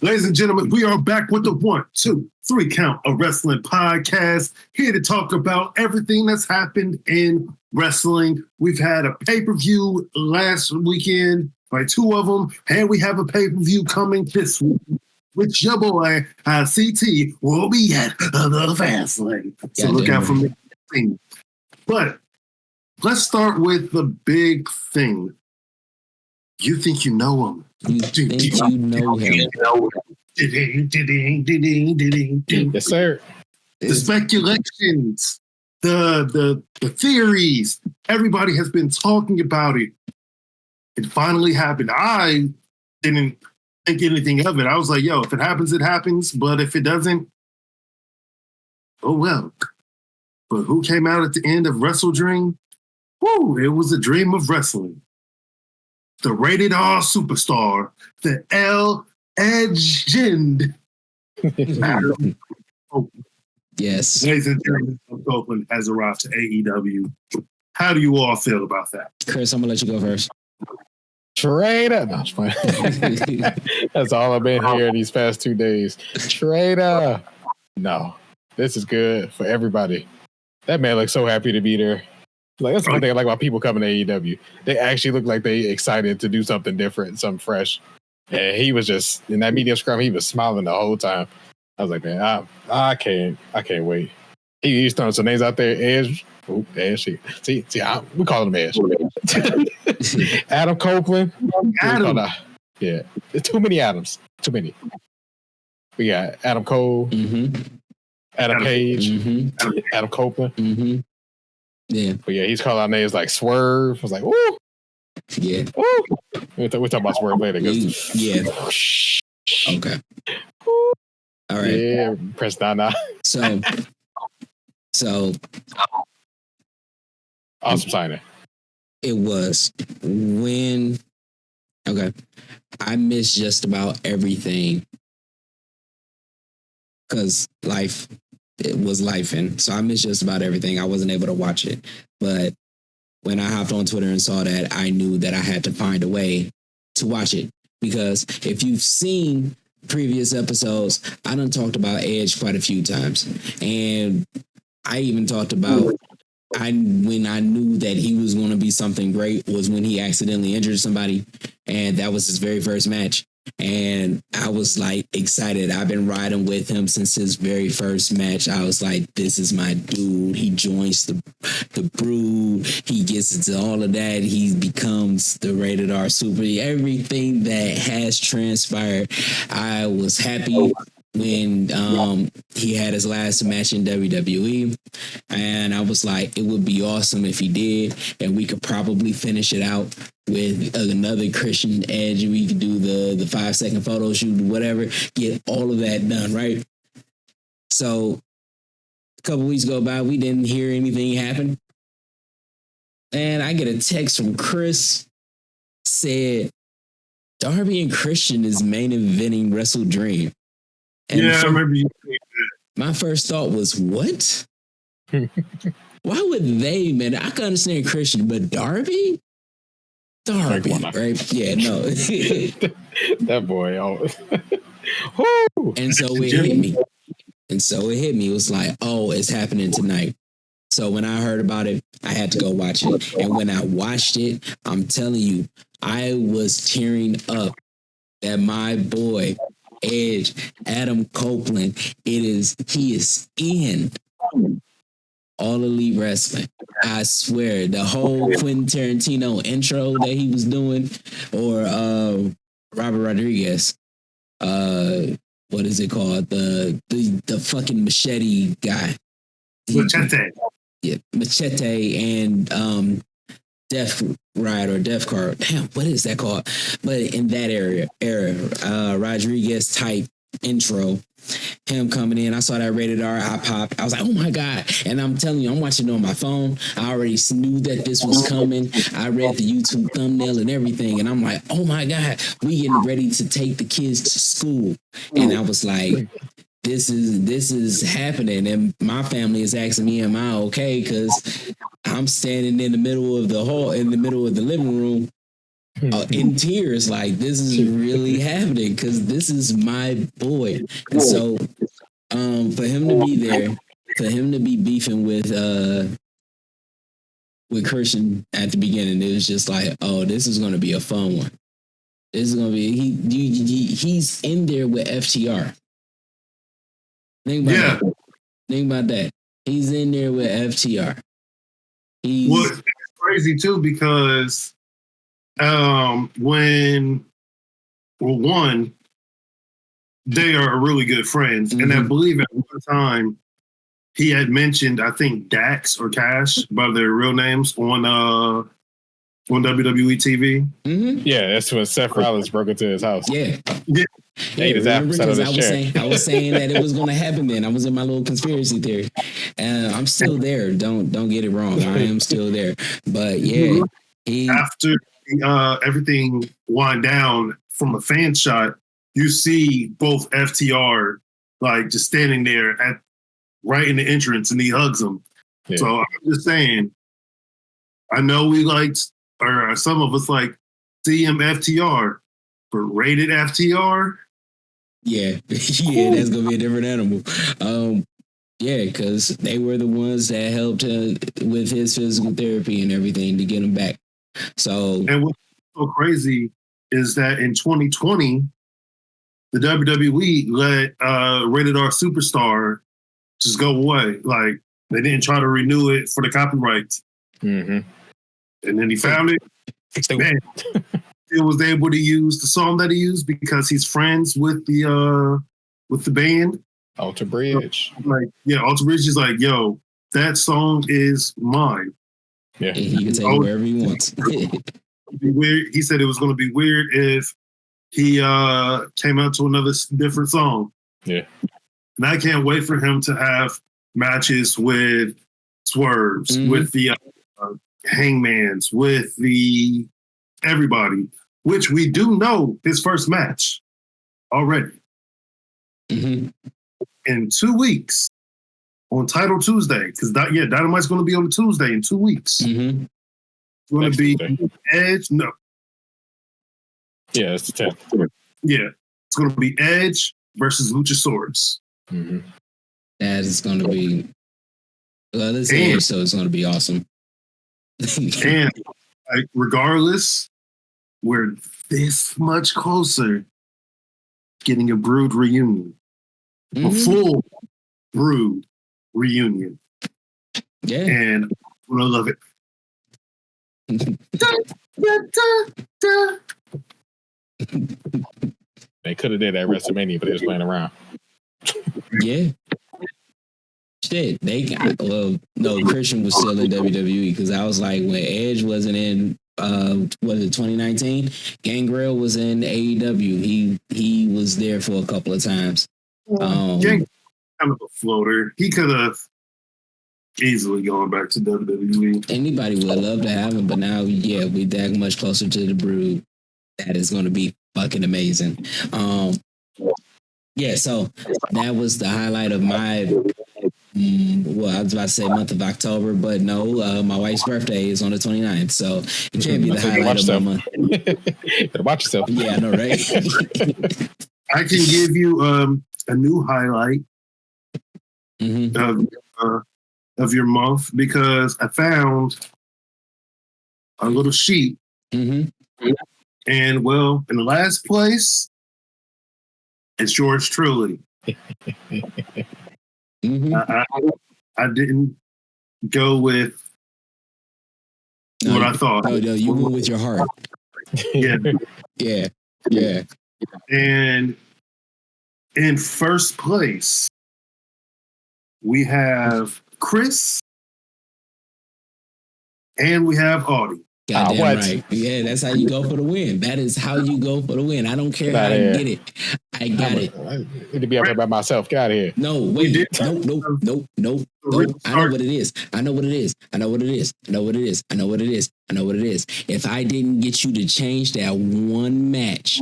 Ladies and gentlemen, we are back with the 1, 2, 3 count of wrestling podcast, here to talk about everything that's happened in wrestling. We've had a pay-per-view last weekend, like 2 of them, and we have a pay-per-view coming this week, which your boy CT will be at the Fastlane. So look out for me. But let's start with the big thing. You think you know him. You think you know him. Yes, sir. The speculations, the theories, everybody has been talking about it. It finally happened. I didn't think anything of it. I was like, yo, if it happens, it happens. But if it doesn't, oh well. But who came out at the end of Wrestledream? Woo, it was a dream of wrestling. The rated R superstar, the Legend. Yes. Ladies and gentlemen, Copeland has arrived to AEW. How do you all feel about that? Chris, I'm going to let you go first. Traitor. No, it's fine. That's all I've been hearing these past 2 days. Traitor. No, this is good for everybody. That man looks so happy to be there. Like, that's one thing I like about people coming to AEW. They actually look like they excited to do something different, something fresh. And he was just, in that medium scrum, he was smiling the whole time. I was like, man, I can't wait. He's throwing some names out there. Edge. Oh, Edge. See, we call him Edge. Adam Copeland. Adam. Yeah. There's too many Adams. Too many. We got Adam Cole. Mm-hmm. Adam Page. Mm-hmm. Adam Copeland. Mm-hmm. Yeah. But yeah, he's calling out names like Swerve. I was like, woo. Yeah. Woo. We'll talk about Swerve later. Yeah. Okay. All right. Yeah. Press Nana. So. Awesome signing. It was when. Okay. I missed just about everything. Because it was life, and so I missed just about everything. I wasn't able to watch it, but when I hopped on Twitter and saw that, I knew that I had to find a way to watch it, because if you've seen previous episodes, I done talked about Edge quite a few times, and I even talked about when I knew that he was going to be something great was when he accidentally injured somebody, and that was his very first match. And I was like excited. I've been riding with him since his very first match. I was like, this is my dude. He joins the Brood. He gets into all of that. He becomes the rated R super. Everything that has transpired. I was happy when he had his last match in WWE, and I was like, it would be awesome if he did, and we could probably finish it out with another Christian Edge. We could do the 5-second photo shoot, whatever, get all of that done, right? So a couple weeks go by, we didn't hear anything happen, and I get a text from Chris, said Darby and Christian is main eventing Wrestledream. And yeah, I remember you saying that. My first thought was, what? Why would they, man? I can understand Christian, but Darby, right? Yeah, no. That boy. And so it hit me. It was like, oh, it's happening tonight. So when I heard about it, I had to go watch it. And when I watched it, I'm telling you, I was tearing up that my boy, Edge, Adam Copeland, he is in All Elite Wrestling. I swear, the whole Quentin Tarantino intro that he was doing, or Robert Rodriguez, what is it called? The fucking machete guy. Machete. Yeah, Machete and Death Ride or Death Card. Damn, what is that called? But in that era, Rodriguez type intro, him coming in, I saw that rated R, I popped. I was like, oh my God. And I'm telling you, I'm watching it on my phone. I already knew that this was coming. I read the YouTube thumbnail and everything. And I'm like, oh my God, we getting ready to take the kids to school. And I was like, this is happening. And my family is asking me, am I okay? Because I'm standing in the middle of the hall, in the middle of the living room, in tears, like this is really happening because this is my boy. And so, for him to be there, for him to be beefing with Christian at the beginning, it was just like, oh, this is going to be a fun one. This is going to be he's in there with FTR. Think about that. He's in there with FTR. Well, it's crazy too because when they are really good friends, and I believe at one time he had mentioned, I think Dax or Cash by their real names on WWE TV. Mm-hmm. Yeah, that's when Seth Rollins broke into his house. Yeah. Ate his apple out of his chair. I was saying that it was going to happen then. I was in my little conspiracy theory. I'm still there. Don't get it wrong. I am still there. But yeah, after everything wind down from a fan shot, you see both FTR like just standing there right in the entrance, and he hugs them. Yeah. So I'm just saying, I know we liked, or some of us like CMFTR, but rated FTR. Yeah, that's gonna be a different animal. Yeah, because they were the ones that helped with his physical therapy and everything to get him back. So, and what's so crazy is that in 2020, the WWE let Rated R Superstar just go away. Like, they didn't try to renew it for the copyrights. Mm-hmm. And then he found it. Man, he was able to use the song that he used because he's friends with the band. Alter Bridge. Alter Bridge is like, yo, that song is mine. Yeah, he can take it wherever he wants. Weird. He said it was going to be weird if he came out to another different song. Yeah. And I can't wait for him to have matches with Swerves, with the Hangmans, with the everybody, which we do know his first match already. Mm-hmm. In 2 weeks on Title Tuesday, because Dynamite's going to be on a Tuesday in 2 weeks. Mm-hmm. It's going to be Edge. No. Yeah, it's the 10th. Yeah, it's going to be Edge versus Luchasaurus. Mm-hmm. That is going to be. Well, this Edge, so it's going to be awesome. And regardless, we're this much closer getting a Brood reunion. A full Brood reunion. Yeah. And I love it. They could have did that at WrestleMania, but they was playing around. Yeah. Shit. Christian was still in WWE because I was like, when Edge wasn't in, was it 2019? Gangrel was in AEW. He was there for a couple of times. Gang kind of a floater. He could have easily gone back to WWE. Anybody would love to have him, but now, we're that much closer to the Brood. That is going to be fucking amazing. So that was the highlight of my, I was about to say month of October, but no, my wife's birthday is on the 29th, so it can't be the highlight of my month. Better watch yourself. Yeah, I know, right? I can give you a new highlight of your month because I found a little sheet. Mm-hmm. And well, in the last place, it's yours truly. Mm-hmm. I didn't go with what I thought. No, you went with your heart. Yeah. Yeah. And in first place, we have Chris and we have Audie. Goddamn right. Yeah, that's how you go for the win. That is how you go for the win. I don't care how you get it. I got it. I need to be up here by myself. Get out of here. No, wait. No. I know what it is. I know what it is. If I didn't get you to change that one match,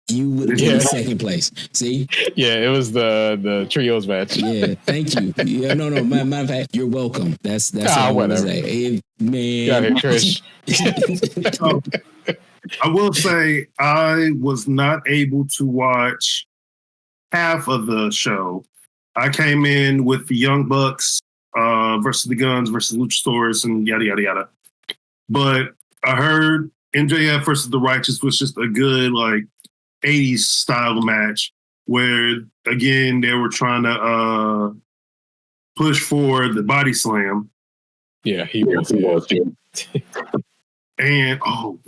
you would have been in second place. See? Yeah, it was the trios match. Yeah, thank you. Yeah, no. Matter of fact, you're welcome. That's all I want to say. Man, Get out of here, Trish. I will say I was not able to watch half of the show. I came in with the Young Bucks versus the Guns versus Luchasaurus and yada yada yada. But I heard MJF versus the Righteous was just a good like 80s style match where again they were trying to push for the body slam. Yeah, he was. And I'll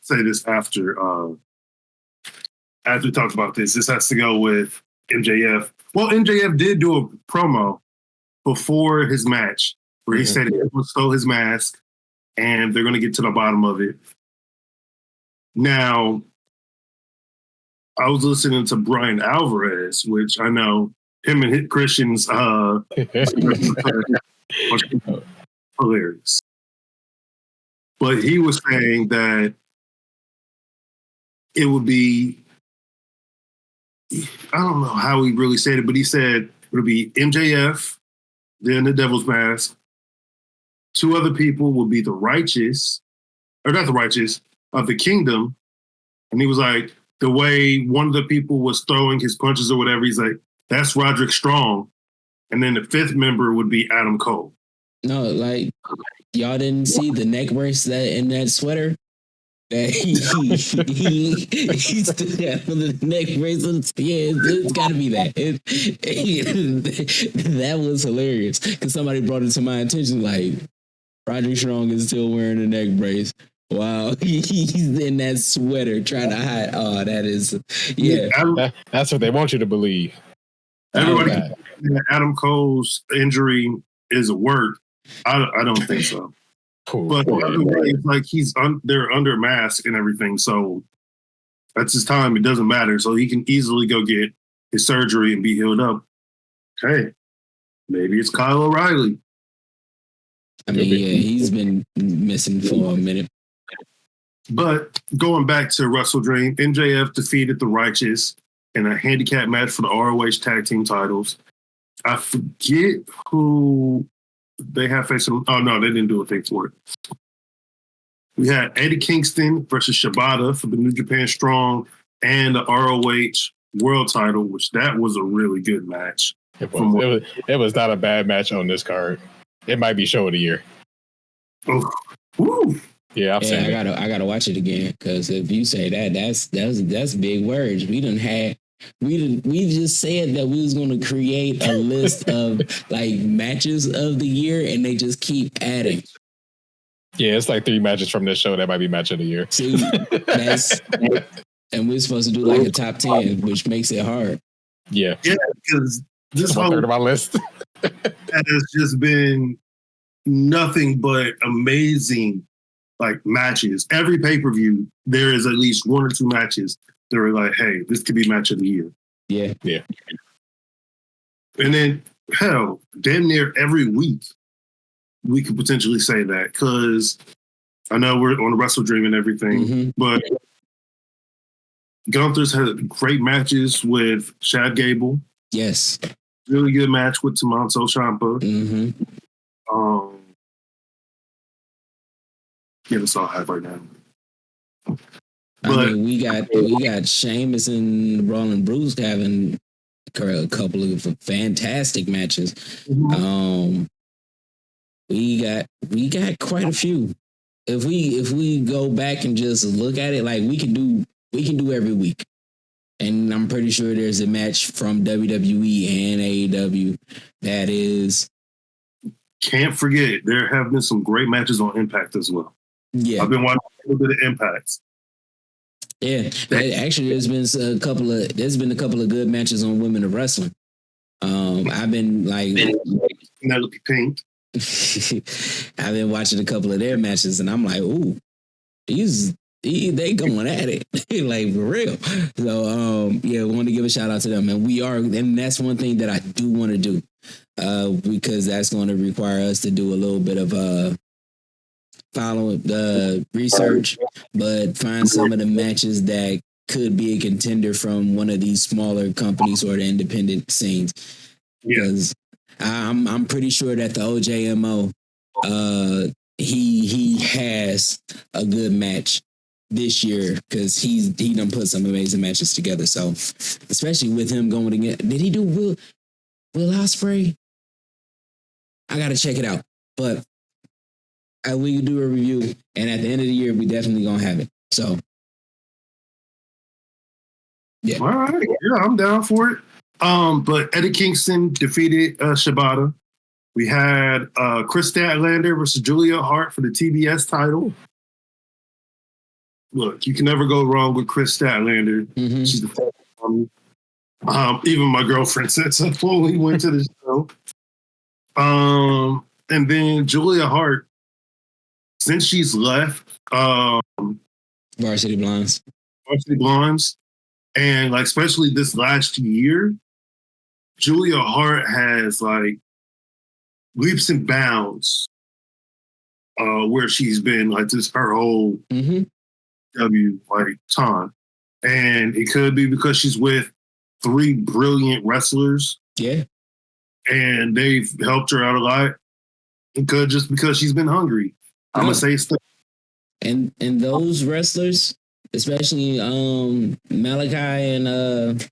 say this after we talked about this. This has to go with MJF. Well, MJF did do a promo before his match where he said he stole his mask and they're going to get to the bottom of it. Now, I was listening to Brian Alvarez, which I know him and Hit Christian's hilarious. But he was saying that it would be, I don't know how he really said it, but he said it would be MJF, then the Devil's Mask. Two other people would be the Righteous, or not the Righteous, of the Kingdom. And he was like, the way one of the people was throwing his punches or whatever, he's like, that's Roderick Strong. And then the fifth member would be Adam Cole. No, like, y'all didn't see the neck brace that in that sweater? That he still got the neck bracelets. Yeah, it's got to be that. That was hilarious because somebody brought it to my attention. Like, Roderick Strong is still wearing a neck brace. Wow, he's in that sweater trying to hide. Oh, that is, yeah. That's what they want you to believe. Everybody, Adam Cole's injury is a word. I don't think so. Cool. But it's like they're under mask and everything, so that's his time. It doesn't matter. So he can easily go get his surgery and be healed up. Hey, maybe it's Kyle O'Reilly. I mean, yeah, he's been missing for a minute. But going back to Wrestledream, MJF defeated the Righteous in a handicap match for the ROH tag team titles. I forget who they have facing. Oh, no, they didn't do a thing for it. We had Eddie Kingston versus Shibata for the New Japan Strong and the ROH World title, which that was a really good match. It was not a bad match on this card. It might be show of the year. Oh, woo. Yeah, I gotta watch it again because if you say that's big words. We just said that we was going to create a list of like matches of the year, and they just keep adding. Yeah, it's like 3 matches from this show that might be match of the year. See, and we're supposed to do like a top 10, which makes it hard. Yeah, because this whole third of my list has just been nothing but amazing. Like matches, every pay-per-view, there is at least 1 or 2 matches that are like, hey, this could be match of the year. Yeah. And then, hell, damn near every week, we could potentially say that because I know we're on the Wrestledream and everything, but Gunther's had great matches with Chad Gable. Yes. Really good match with Tommaso Ciampa. Yeah, that's all I have right now. I mean, we got Sheamus and Rollin Bruce having a couple of fantastic matches. We got quite a few. If we go back and just look at it, like we can do every week. And I'm pretty sure there's a match from WWE and AEW that is. Can't forget, there have been some great matches on Impact as well. Yeah, I've been watching a little bit of Impact. Yeah, actually, there's been a couple of good matches on Women of Wrestling. I've been like Penelope Pink. I've been watching a couple of their matches, and I'm like, ooh, they going at it like for real. So yeah, we want to give a shout out to them, and that's one thing that I do want to do because that's going to require us to do a little bit of follow the research, but find some of the matches that could be a contender from one of these smaller companies or the independent scenes. Because I'm pretty sure that the OJMO he has a good match this year because he done put some amazing matches together. So especially with him going again, did he do Will Ospreay? I gotta check it out, but we can do a review, and at the end of the year, we definitely gonna have it. So yeah, all right, yeah, I'm down for it. But Eddie Kingston defeated Shibata. We had Chris Statlander versus Julia Hart for the TBS title. Look, you can never go wrong with Chris Statlander. Mm-hmm. She's the best. Even my girlfriend said so when we went to the show. And then Julia Hart, since she's left Varsity Blondes, and like especially this last year, Julia Hart has like leaps and bounds where she's been like this her whole time. And it could be because she's with 3 brilliant wrestlers. Yeah. And they've helped her out a lot. It could just because she's been hungry. I'm gonna say stuff. And those wrestlers, especially Malachi and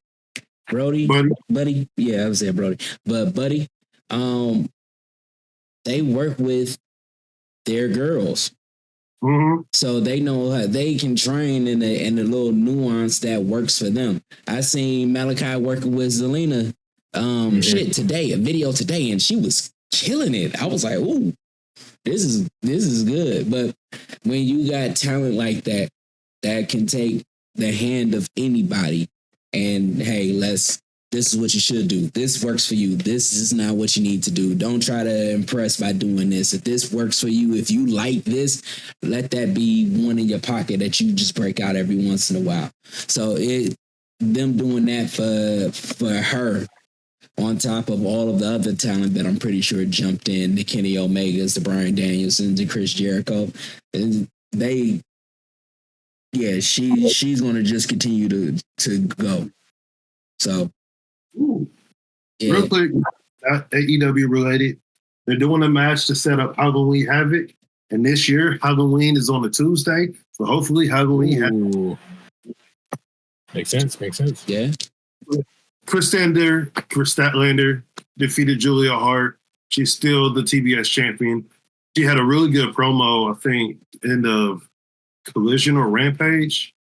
Brody. Buddy. Yeah, I would say Brody. But Buddy, they work with their girls. Mm-hmm. So they know how they can train in the little nuance that works for them. I seen Malachi working with Zelina a video today, and she was killing it. I was like, ooh, this is good. But when you got talent like that can take the hand of anybody and hey, this is what you should do. This works for you. This is not what you need to do. Don't try to impress by doing this. If this works for you, if you like this, let that be one in your pocket that you just break out every once in a while. So them doing that for her on top of all of the other talent that I'm pretty sure jumped in, the Kenny Omegas, the Bryan Danielsons, the Chris Jericho, and she's going to just continue to go. So, yeah. Real quick, AEW related, they're doing a match to set up Halloween Havoc, and this year Halloween is on a Tuesday, so hopefully Halloween Havoc. Makes sense. Yeah. Chris Statlander defeated Julia Hart. She's still the TBS champion. She had a really good promo, I think, in the Collision or Rampage.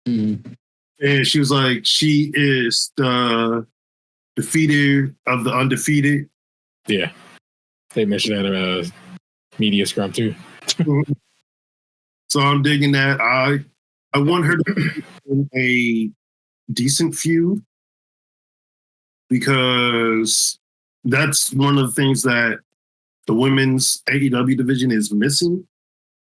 Mm-hmm. And she was like, she is the defeater of the undefeated. Yeah. They mentioned that in a media scrum too. So I'm digging that. I want her to be in a decent feud because that's one of the things that the women's AEW division is missing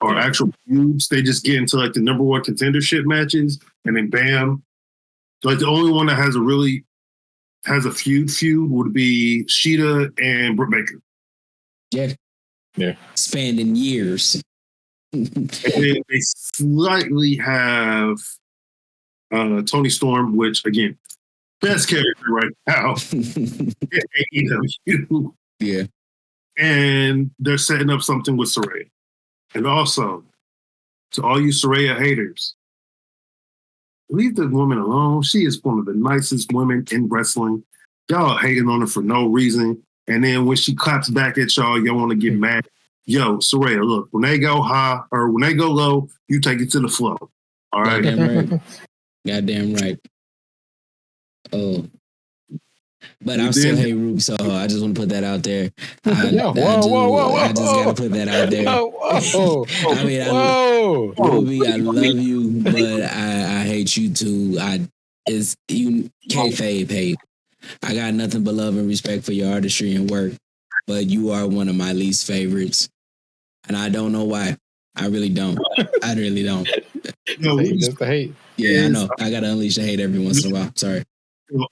are actual feuds. They just get into like the number 1 contendership matches and then bam. Like the only one that has a feud would be Sheeta and Britt Baker. Yeah. Spanning years. And then they slightly have Tony Storm, which again, best character right now in AEW. Yeah. And they're setting up something with Saraya. And also, to all you Saraya haters, leave the woman alone. She is one of the nicest women in wrestling. Y'all hating on her for no reason. And then when she claps back at y'all want to get mad. Yo, Saraya, look, when they go high or when they go low, you take it to the flow. All right? Goddamn right. Oh. But I still hate Ruby Soho. I just want to put that out there. I just got to put that out there. Ruby, I love you, but I hate you too. You kayfabe hate. I got nothing but love and respect for your artistry and work, but you are one of my least favorites, and I don't know why. I really don't. I really don't. Just the hate. Yeah, I know. I got to unleash the hate every once in a while. Sorry.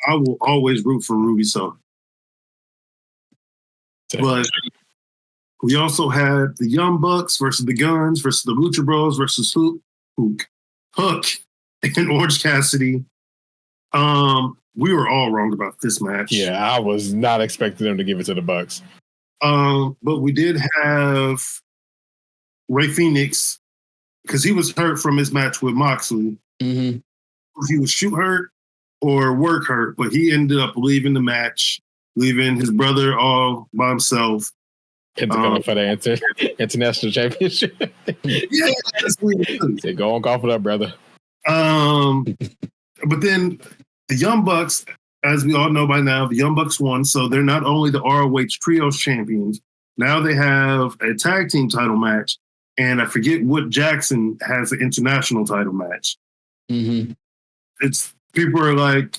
I will always root for Ruby Soho. But we also had the Young Bucks versus the Guns versus the Lucha Bros versus Hook and Orange Cassidy. We were all wrong about this match. Yeah, I was not expecting them to give it to the Bucks. But we did have Rey Fenix because he was hurt from his match with Moxley. Mm-hmm. He was shoot hurt or work hurt, but he ended up leaving the match, leaving his brother all by himself. Going for the international championship. Yeah, that's weird. Say, go on, golf it up, brother. But then the Young Bucks, as we all know by now, the Young Bucks won, so they're not only the ROH Trios champions. Now they have a tag team title match, and I forget what Jackson has an international title match. Mm-hmm. It's people are like,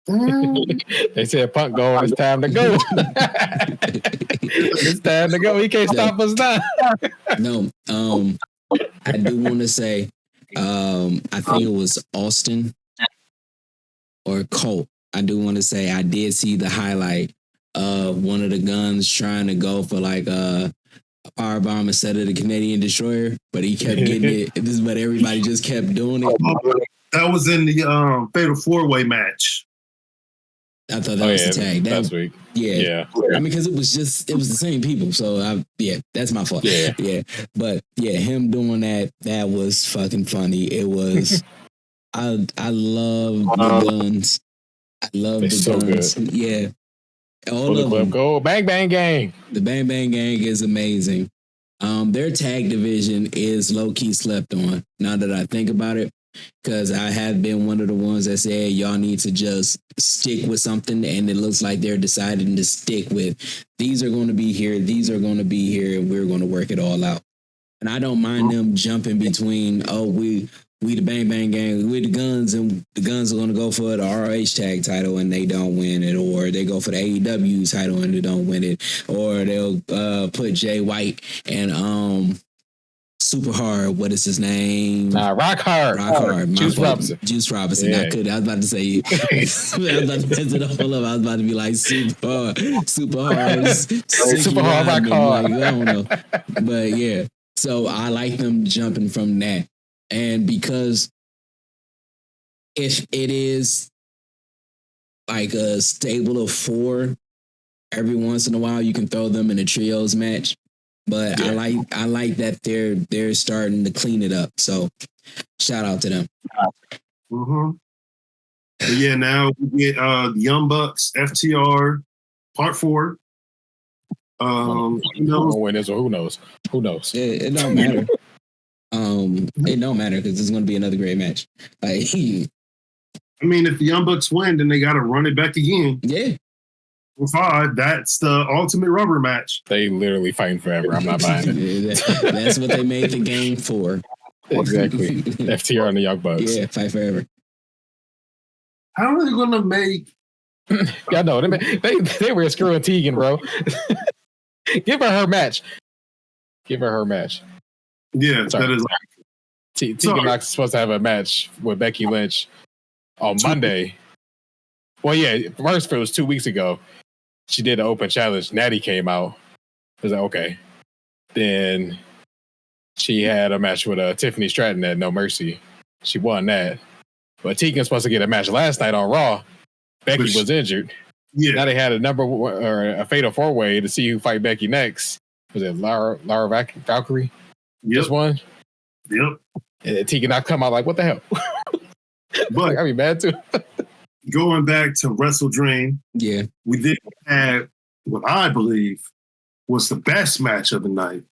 they said Punk going, it's time to go. It's time to go. He can't stop us now. No, I do want to say, I think it was Austin or Colt. I do want to say I did see the highlight of one of the guns trying to go for like a power bomb instead of the Canadian Destroyer, but he kept getting it. But everybody just kept doing it. That was in the Fatal 4-Way match. I thought that was the tag. Last week. Yeah. I mean, because it was the same people. So that's my fault. Yeah. But yeah, him doing that was fucking funny. It was. I love the guns. I love the so guns. Good. Yeah. All of them. Go Bang Bang Gang. The Bang Bang Gang is amazing. Their tag division is low key slept on. Now that I think about it. Because I have been one of the ones that said y'all need to just stick with something, and it looks like they're deciding to stick with these are going to be here, these are going to be here, and we're going to work it all out. And I don't mind them jumping between, we the Bang Bang Gang, we the Guns, and the Guns are going to go for the ROH tag title and they don't win it, or they go for the AEW title and they don't win it, or they'll put Jay White and Super Hard, what is his name? Rock Hard. Juice Robinson. Juice Robinson. Yeah. I was about to say, I was about to mess it all up. I was about to be like Super Hard, Rock Hard. Like, I don't know. But yeah, so I like them jumping from that. And because if it is like a stable of 4, every once in a while you can throw them in a trios match. But I like that they're starting to clean it up. So shout out to them. Mm-hmm. But yeah, now we get the Young Bucks, FTR, Part 4. Who knows? Who knows? It don't matter. It don't matter because it's going to be another great match. Like, I mean, if the Young Bucks win, then they got to run it back again. Yeah. 5, that's the ultimate rubber match. They literally fighting forever. I'm not buying it. That's what they made the game for. Exactly. FTR and the Young Bucks. Yeah, fight forever. How are they going to make? Yeah, no, they were screwing Tegan, bro. Give her match. Yeah, that is like Tegan Knox is supposed to have a match with Becky Lynch on Monday. Well, yeah, first it was 2 weeks ago. She did an open challenge. Natty came out. I was like, okay. Then she had a match with Tiffany Stratton at No Mercy. She won that. But Tegan's supposed to get a match last night on Raw. Becky was injured. Yeah. Now they had a fatal 4-way to see who fight Becky next. Was it Laura Valkyrie? Just one? Yep. And Tegan not come out like, what the hell? But I'd be mad too. Going back to WrestleDream, we did have what I believe was the best match of the night.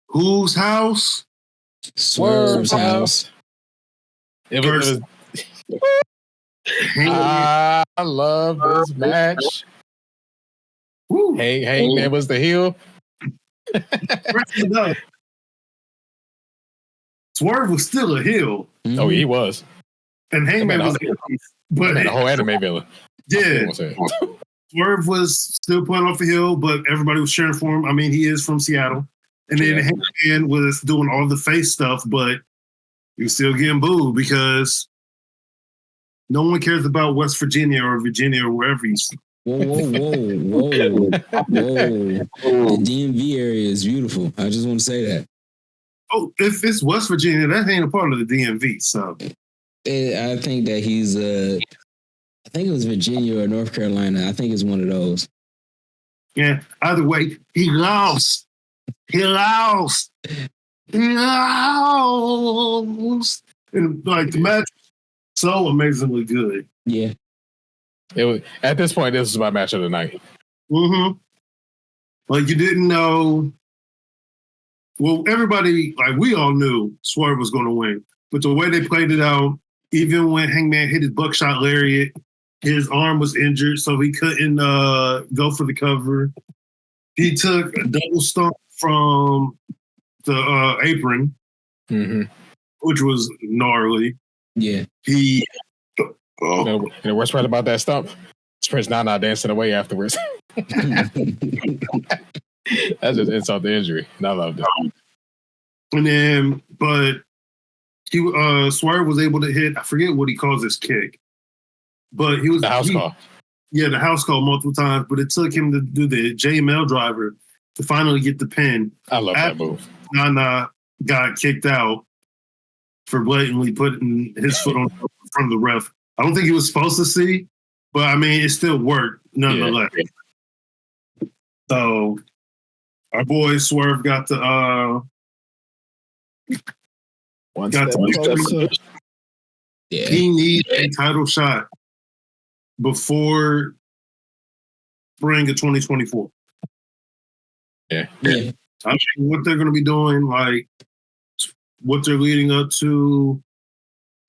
Whose house? Swerve's house. It was I love this match. Hangman was the heel. Swerve was still a heel. Mm-hmm. Oh, he was. And Hangman was but the whole anime villain. Yeah. Swerve was still putting off the hill, but everybody was cheering for him. I mean, he is from Seattle. And then Hangman was doing all the face stuff, but he was still getting booed because no one cares about West Virginia or Virginia or wherever he's from. Whoa. The DMV area is beautiful. I just want to say that. Oh, if it's West Virginia, that ain't a part of the DMV. So I think that he's I think it was Virginia or North Carolina. I think it's one of those. Yeah. Either way, he lost. And like the match, so amazingly good. Yeah. It was at this point. This was my match of the night. Mm-hmm. Like you didn't know. Well, everybody, like we all knew Swerve was going to win, but the way they played it out, even when Hangman hit his buckshot lariat, his arm was injured, so he couldn't go for the cover. He took a double stomp from the apron, which was gnarly. Yeah. He. And the worst part about that stump is Prince Nana dancing away afterwards. That's just insult to injury, and I loved it. And then, but he Swerve was able to hit. I forget what he calls his kick, but he was The house call. Yeah, the house call multiple times, but it took him to do the JML driver to finally get the pin. I love that move. Nana got kicked out for blatantly putting his foot on front of the ref. I don't think he was supposed to see, but I mean, it still worked nonetheless. Yeah. So our boy Swerve got the Yeah. He needs a title shot before spring of 2024. Yeah. Yeah. I mean, what they're going to be doing, like what they're leading up to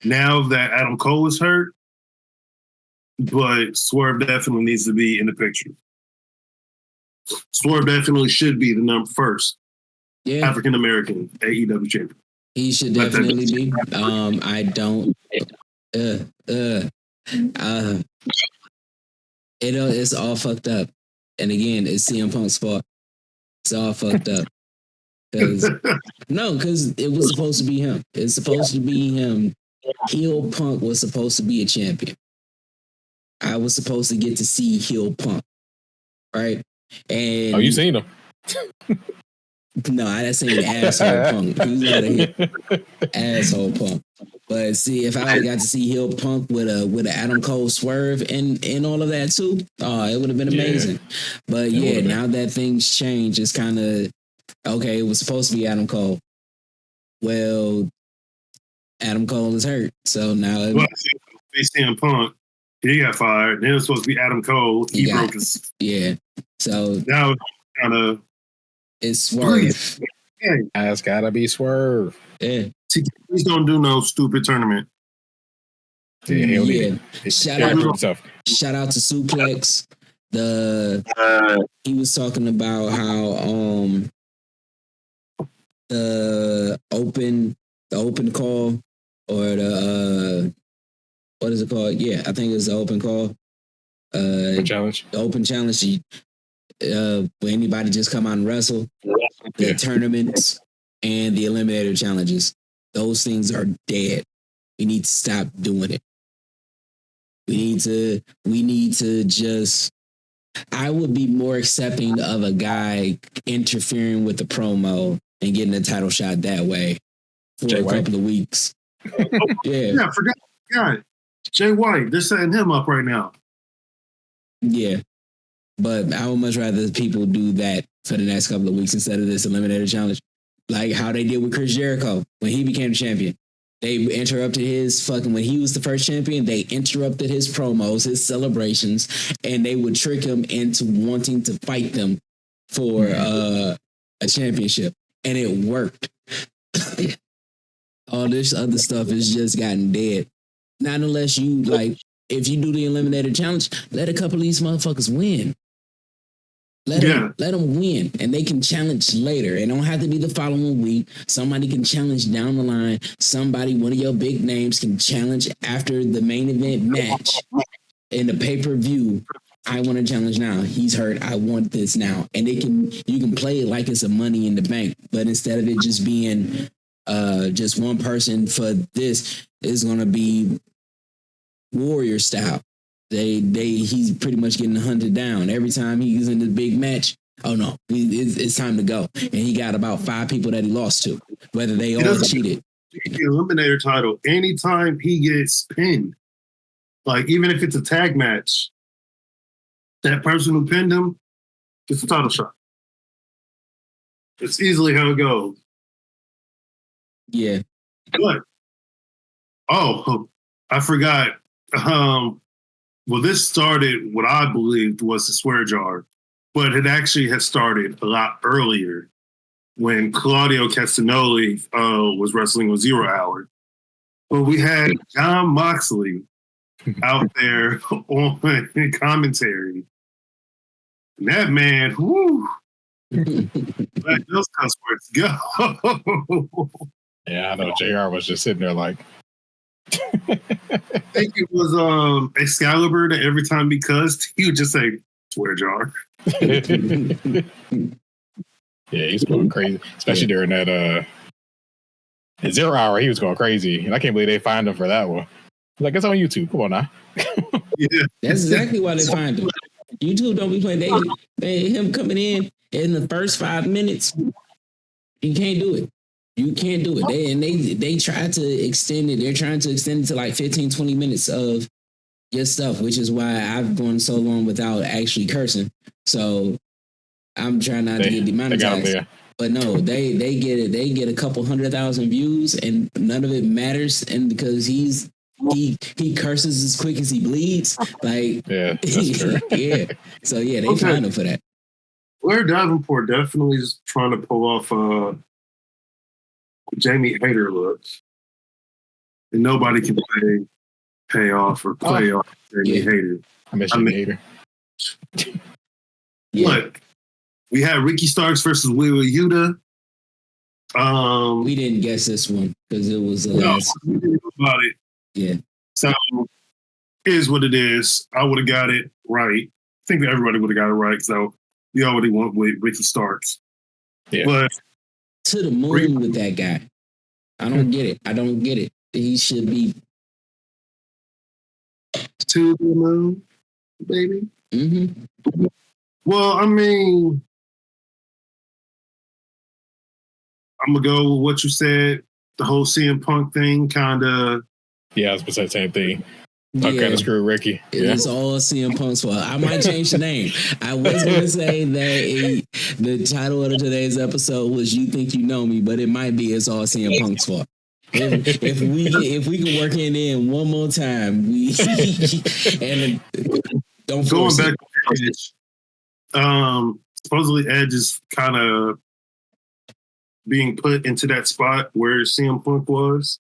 now that Adam Cole is hurt, but Swerve definitely needs to be in the picture. Swerve definitely should be the first African American AEW champion. He should definitely be. I don't. It's all fucked up. And again, it's CM Punk's fault. It's all fucked up. Because it was supposed to be him. It's supposed to be him. Heel Punk was supposed to be a champion. I was supposed to get to see Heel Punk, right? And you seen him? No, I didn't seen asshole Punk. He was not a hit. Asshole Punk. But see, if I would got to see Heel Punk with an Adam Cole swerve and all of that too, it would have been amazing. But now that things change, it's kind of okay. It was supposed to be Adam Cole. Well, Adam Cole is hurt, so now CM Punk, he got fired. Then it was supposed to be Adam Cole. He broke his. Yeah. So now it's kind of. It's Swerve. It's gotta be Swerve. Yeah. Please don't do no stupid tournament. Yeah. Shout out to Suplex. He was talking about how the open call or the what is it called? Yeah, I think it's the open call. Challenge. The open challenge. Where anybody just come out and wrestle, the tournaments and the eliminator challenges, those things are dead. We need to stop doing it. We need to just. I would be more accepting of a guy interfering with the promo and getting a title shot that way for Jay a White. couple of weeks. I forgot. Jay White, they're setting him up right now. Yeah. But I would much rather people do that for the next couple of weeks instead of this eliminator challenge. Like how they did with Chris Jericho when he became the champion. They interrupted when he was the first champion, they interrupted his promos, his celebrations, and they would trick him into wanting to fight them for a championship. And it worked. All this other stuff has just gotten dead. Not unless you, if you do the eliminator challenge, let a couple of these motherfuckers win. Let them win, and they can challenge later. It don't have to be the following week. Somebody can challenge down the line. One of your big names can challenge after the main event match in the pay-per-view. I want to challenge now. He's hurt. I want this now. And you can play it like it's a Money in the Bank, but instead of it just being just one person for this, it's going to be Warrior style. He's pretty much getting hunted down every time he's in the big match. Oh no, it's time to go. And he got about 5 people that he lost to, whether they all cheated. The eliminator title, anytime he gets pinned, like even if it's a tag match, that person who pinned him gets a title shot. It's easily how it goes. Yeah. But I forgot. Well, this started what I believed was the swear jar, but it actually had started a lot earlier when Claudio Castagnoli was wrestling with 0 Hour. But we had John Moxley out there on commentary. And that man, whoo, let those cuss words go. Yeah, I know. JR was just sitting there like. I think it was Excalibur that every time he cussed, he would just say, swear jar. Yeah, he's going crazy, especially during that 0 Hour. He was going crazy, and I can't believe they fined him for that one. Like, it's on YouTube. Come on now. Yeah. That's exactly why they find him. YouTube don't be playing. They him coming in the first 5 minutes. You can't do it. You can't do it. They try to extend it. They're trying to extend it to like 15, 20 minutes of your stuff, which is why I've gone so long without actually cursing. So I'm trying not to get demonetized. But no, they get it. They get a couple 100,000 views, and none of it matters. And because he curses as quick as he bleeds, like yeah, that's true. yeah. So yeah, they find him for that. Blair Davenport definitely is trying to pull off Jamie Hayter looks, and nobody can pay off Jamie Hayter. I miss Jamie Hayter. Look, we had Ricky Starks versus Wheeler Yuta. We didn't guess this one because it was the last. We didn't know about it. Yeah. So it is what it is. I would have got it right. I think that everybody would have got it right because we already went with Ricky Starks. Yeah. But to the moon with that guy. I don't get it. He should be to the moon, baby. Mm-hmm. Well, I mean, I'm gonna go with what you said. The whole CM Punk thing, kind of. Yeah, I was gonna say the same thing. Punk kind of screwed Ricky. It's all CM Punk's fault. I might change the name. I was going to say that the title of today's episode was "You Think You Know Me," but it might be "It's All CM Punk's Fault." If we can work it in one more time, and don't force going back to Edge. Supposedly Edge is kind of being put into that spot where CM Punk was.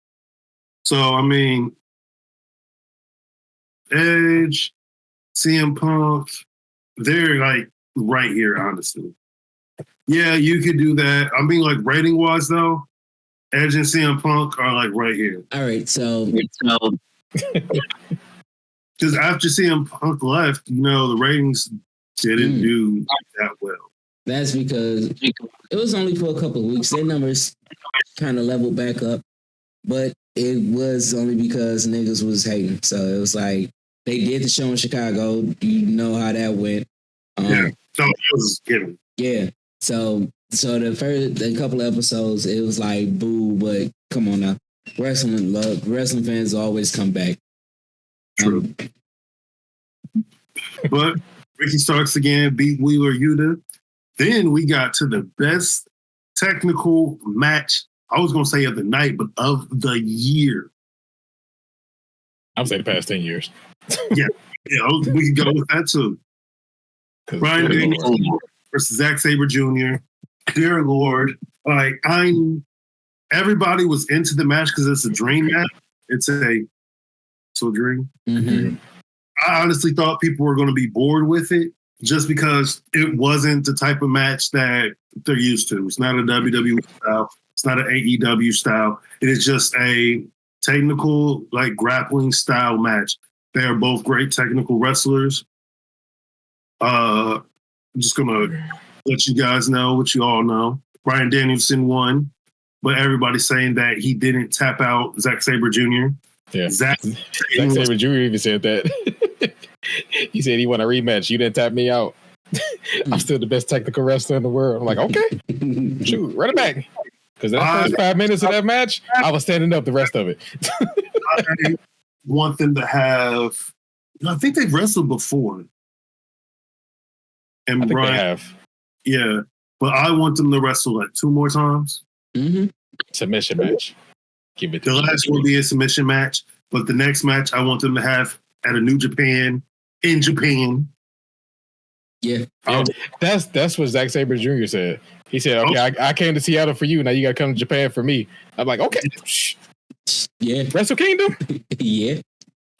So I mean, Edge, CM Punk, they're like right here, honestly. Yeah, you could do that. I mean, like rating wise though, Edge and CM Punk are like right here. All right, so because after CM Punk left, the ratings didn't do that well. That's because it was only for a couple of weeks. Their numbers kind of leveled back up, but it was only because niggas was hating. So it was like they did the show in Chicago. You know how that went. Yeah, so it was given. Yeah, so the couple of episodes, it was like boo, but come on now, wrestling fans always come back. True. But Ricky Starks again beat Wheeler Yuta. Then we got to the best technical match, I was going to say of the night, but of the year. I would say the past 10 years. Yeah, we can go with that too. Brian Daniels versus Zack Sabre Jr. Dear Lord, everybody was into the match because it's a dream match. It's a dream. Mm-hmm. I honestly thought people were going to be bored with it just because it wasn't the type of match that they're used to. It's not a WWE style. It's not an AEW style. It is just a technical, grappling style match. They are both great technical wrestlers. I'm just going to let you guys know what you all know. Bryan Danielson won, but everybody's saying that he didn't tap out Zack Sabre Jr. Yeah. Zack Sabre Jr. even said that. He said he won a rematch. You didn't tap me out. I'm still the best technical wrestler in the world. I'm like, okay, shoot, run it back. Because that first 5 minutes of that match, I was standing up the rest of it. I want them to have. I think they've wrestled before. And I think Brian, they have. Yeah, but I want them to wrestle 2 more times. Mm-hmm. submission match. Give it. The last will be a submission match, but the next match I want them to have at a New Japan in Japan. Yeah. That's what Zack Sabre Jr. said. He said, "Okay, I came to Seattle for you. Now you got to come to Japan for me." I'm like, "Okay, yeah, Wrestle Kingdom. yeah,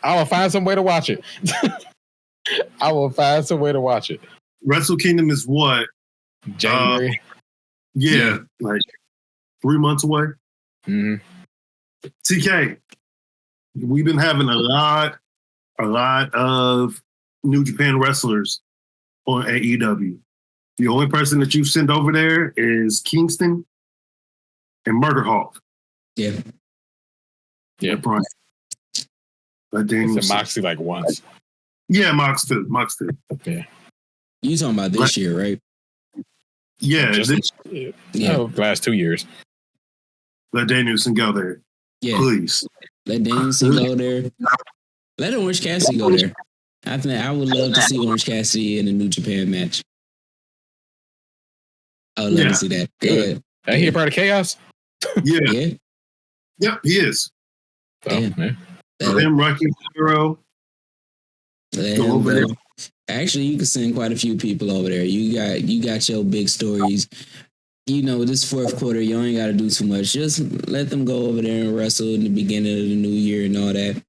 I will find some way to watch it. I will find some way to watch it." Wrestle Kingdom is what? January. Yeah, like 3 months away. Mm-hmm. TK, we've been having a lot of New Japan wrestlers on AEW. The only person that you've sent over there is Kingston and Murder Hawk. Yeah. Yeah. Brian. It's a Moxley like once. Yeah, Mox too. Yeah. You talking about this year, right? Yeah. Last 2 years. Let Danielson go there. Yeah. Please. Let Danielson go there. Let Orange Cassidy go there. I would love to see Orange Cassidy in a New Japan match. I would love to see that. Yeah. Ain't he a part of Chaos? Yeah. Yeah. Yep, he is. Man. Him, Rocky Hero. Go over there. Actually, you can send quite a few people over there. You got your big stories. You know, this fourth quarter, you ain't got to do too much. Just let them go over there and wrestle in the beginning of the new year and all that.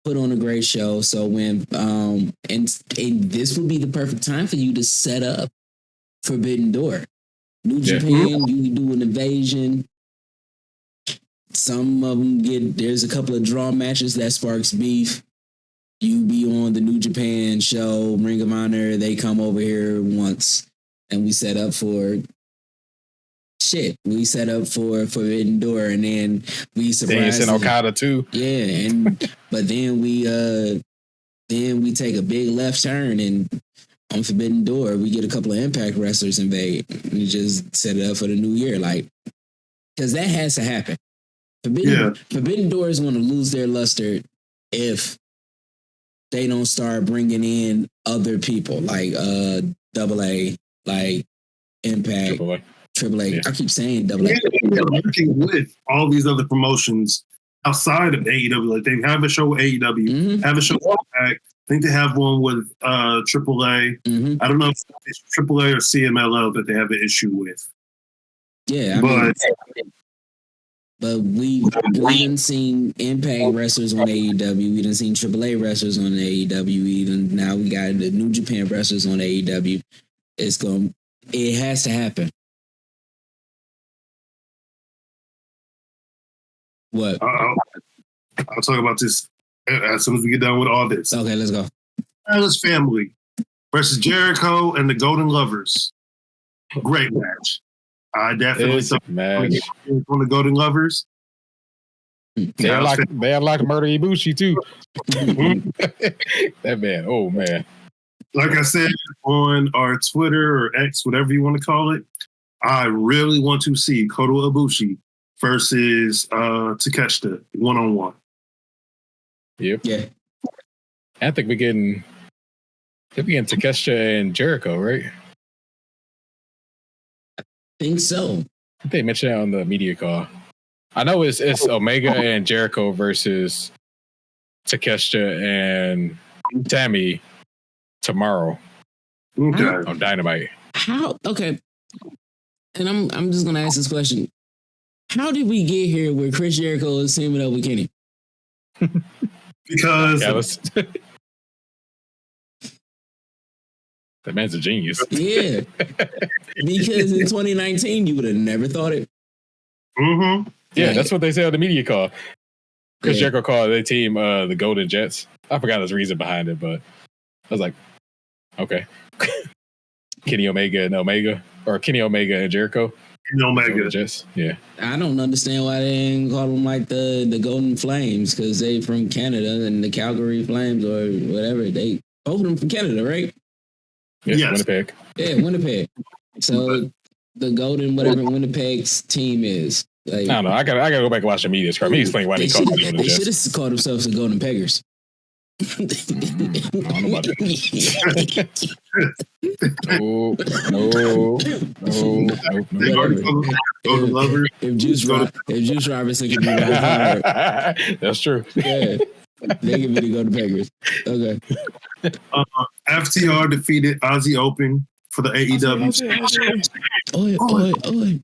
Put on a great show. So when and this would be the perfect time for you to set up Forbidden Door. New Japan, you can do an invasion. Some of them there's a couple of draw matches that sparks beef. You be on the New Japan show, Ring of Honor, they come over here once and we set up for Forbidden Door, and then we surprise in Okada too. Yeah, but then we take a big left turn, and on Forbidden Door we get a couple of Impact wrestlers invade. We just set it up for the new year, like, because that has to happen. Forbidden Door is going to lose their luster if they don't start bringing in other people like AA, like Impact. AAA. Yeah. I keep saying AA. They're working with all these other promotions outside of AEW. Like they have a show with AEW, have a show with Impact. I think they have one with AAA. I don't know if it's AAA or CMLL that they have an issue with. Yeah, but we done seen Impact wrestlers on AEW. We done seen AAA wrestlers on AEW. Now we got the New Japan wrestlers on AEW. It has to happen. What? I'll talk about this as soon as we get done with all this. Okay, let's go. Alice Family versus Jericho and the Golden Lovers. Great match. I definitely thought on the Golden Lovers. They unlocked Murder Ibushi too. That man, oh man. Like I said on our Twitter or X, whatever you want to call it, I really want to see Kota Ibushi versus Takeshita one-on-one. Yep. Yeah. I think we're getting Takeshita and Jericho, right? I think so. They mentioned that on the media call. I know it's Omega and Jericho versus Takeshita and Tammy tomorrow. Okay. On Dynamite. How? Okay. And I'm just gonna ask this question. How did we get here where Chris Jericho is teaming up with Kenny? Because that man's a genius. Yeah. Because in 2019 you would have never thought it. Yeah, that's what they said on the media call. Chris Jericho called their team the Golden Jets. I forgot his reason behind it, but I was like, okay. Kenny Omega and Jericho. Omega. Jets. Yeah. I don't understand why they didn't call them like the Golden Flames, because they from Canada, and the Calgary Flames or whatever. They both of them from Canada, right? Yes. Winnipeg. Yeah, Winnipeg. So the Golden whatever Winnipeg's team is. Like, I don't know. I gotta go back and watch the media scrum. He explained why they called them the Golden Jets. They should have called themselves the Golden Peggers. I don't know about that. They already go to lovers. If Juice Robinson could be right hard, that's true. yeah, they can be the go to Packers. Okay. FTR defeated Aussie Open for the AEW. Oi.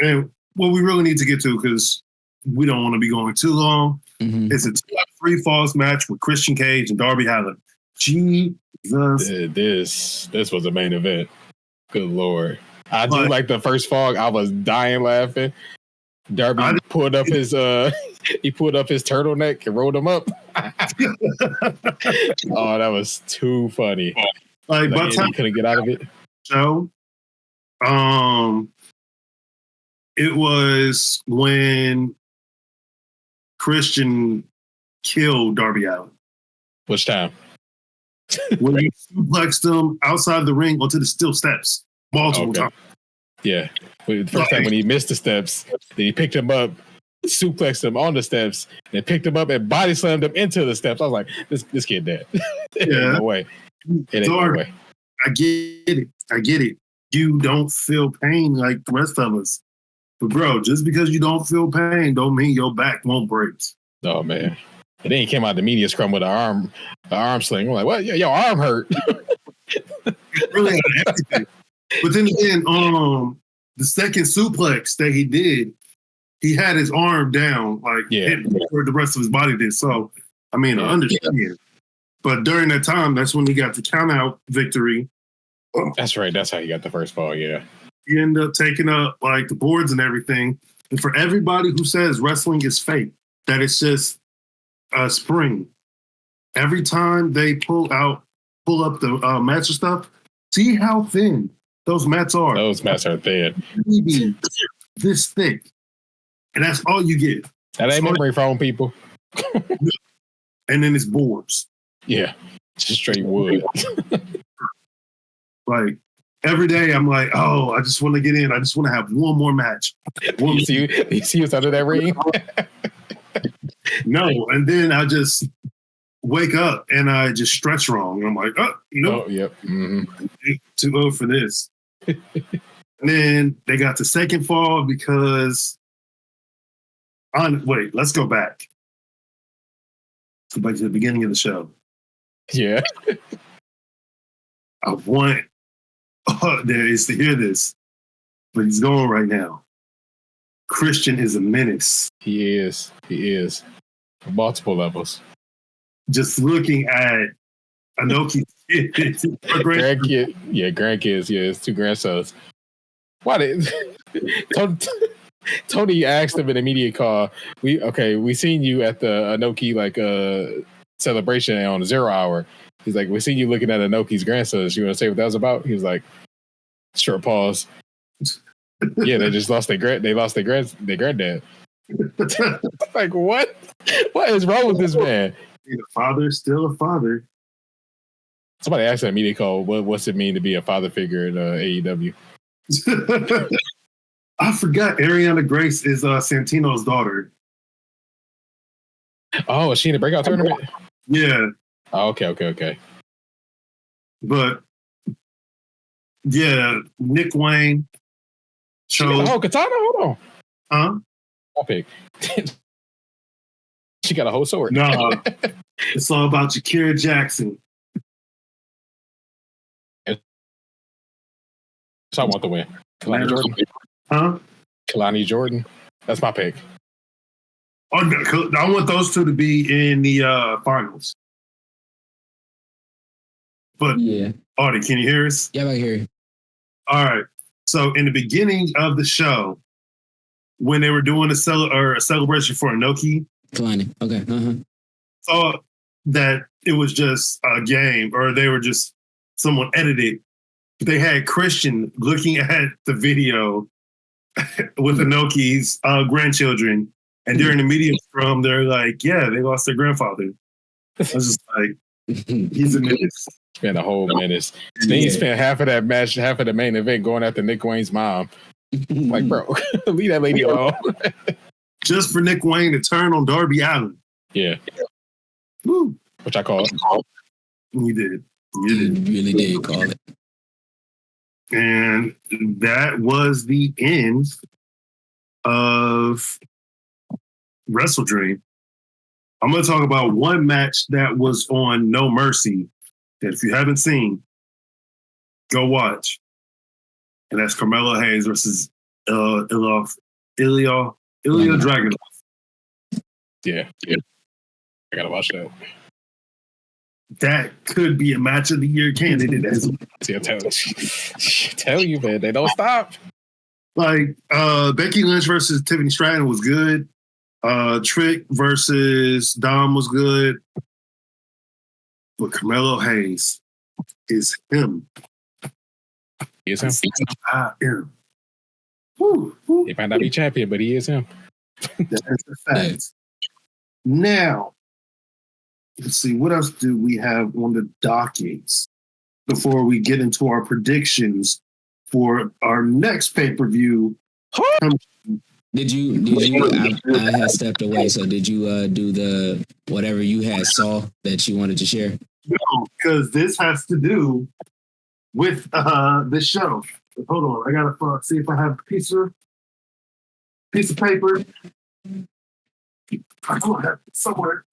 And what we really need to get to, because we don't want to be going too long, it's a 2-3 falls match with Christian Cage and Darby Allin. Jesus. This was a main event. Good Lord. I do like the first fall. I was dying laughing. Darby pulled up his turtleneck and rolled him up. Oh, that was too funny. Like by the time he couldn't get out of it. So, it was when Christian killed Darby Allin. Which time? When he suplexed him outside the ring onto the steel steps multiple times. Yeah. The first time when he missed the steps, then he picked him up, suplexed him on the steps, then picked him up and body slammed him into the steps. I was like, this kid dead. No way. It ain't no way. I get it. You don't feel pain like the rest of us. But bro, just because you don't feel pain don't mean your back won't break. Oh man. And then he came out the media scrum with an arm sling. I'm like, what? Your arm hurt. Really everything. But then again, the second suplex that he did, he had his arm down, like before the rest of his body did. So, I mean, I understand. Yeah. But during that time, that's when he got the count out victory. That's right. That's how he got the first fall. Yeah. He ended up taking up like the boards and everything. And for everybody who says wrestling is fake, that it's just a spring. Every time they pull up the mats and stuff, see how thin those mats are. Those mats are thin. Maybe this thick. And that's all you get. That ain't memory foam, people. And then it's boards. Yeah. Just straight wood. Like every day I'm like, oh, I just want to get in. I just want to have one more match. You see what's under that ring? No. And then I just wake up and I just stretch wrong. I'm like, oh, no. Oh, yep. Mm-hmm. Too old for this. And then they got the second fall because let's go back. Let's go back to the beginning of the show. Yeah. I want there is to hear this, but he's going right now. Christian is a menace. He is. Multiple levels. Just looking at Inoki's grandkids. Yeah, grandkids. Yeah, it's 2 grandsons. Why did Tony asked him in a media call? We seen you at the Inoki celebration on the 0 hour. He's like, we seen you looking at Inoki's grandsons. You want to say what that was about? He was like, short pause. Yeah, they just lost their granddad. Like, what? What is wrong with this man? A father, still a father. Somebody asked in a media call, what's it mean to be a father figure in AEW? I forgot Ariana Grace is Santino's daughter. Oh, is she in the breakout tournament? Yeah. Oh, okay. But yeah, Nick Wayne chose. Oh, katana? Hold on. Huh? I'll pick. She got a whole sword. No, it's all about Shakira Jackson. So I want the win. Kalani Jordan. Huh? Kalani Jordan. That's my pick. Oh, I want those two to be in the finals. But yeah, Audie, can you hear us? Yeah, I hear you. All right. So in the beginning of the show, when they were doing a celebration for Inoki, Kalani. Okay. thought that it was just a game, or they were just someone edited. They had Christian looking at the video with Inoki's grandchildren, and during the media scrum, they're like, "Yeah, they lost their grandfather." I was just like, "He's a menace." Spent a whole menace. Then he spent half of that match, half of the main event going after Nick Wayne's mom. Like, bro, leave that lady alone. Just for Nick Wayne to turn on Darby Allin. Yeah. Woo. which I called. You did. You really did call it. And that was the end of Wrestledream. I'm going to talk about one match that was on No Mercy that if you haven't seen, go watch. And that's Carmelo Hayes versus Ilya Dragunov. Yeah. I gotta watch that. That could be a match of the year candidate as well. See, I tell you, man, they don't stop. Like Becky Lynch versus Tiffany Stratton was good. Trick versus Dom was good. But Carmelo Hayes is him. He is him. I am. Woo, woo. He might not be champion, but he is him. That's a fact. Now, let's see, what else do we have on the dockets before we get into our predictions for our next pay-per-view? Did you I had stepped away, so did you do the whatever you had saw that you wanted to share? No, because this has to do with this show. Hold on, I gotta see if I have a piece of paper. I don't have it somewhere.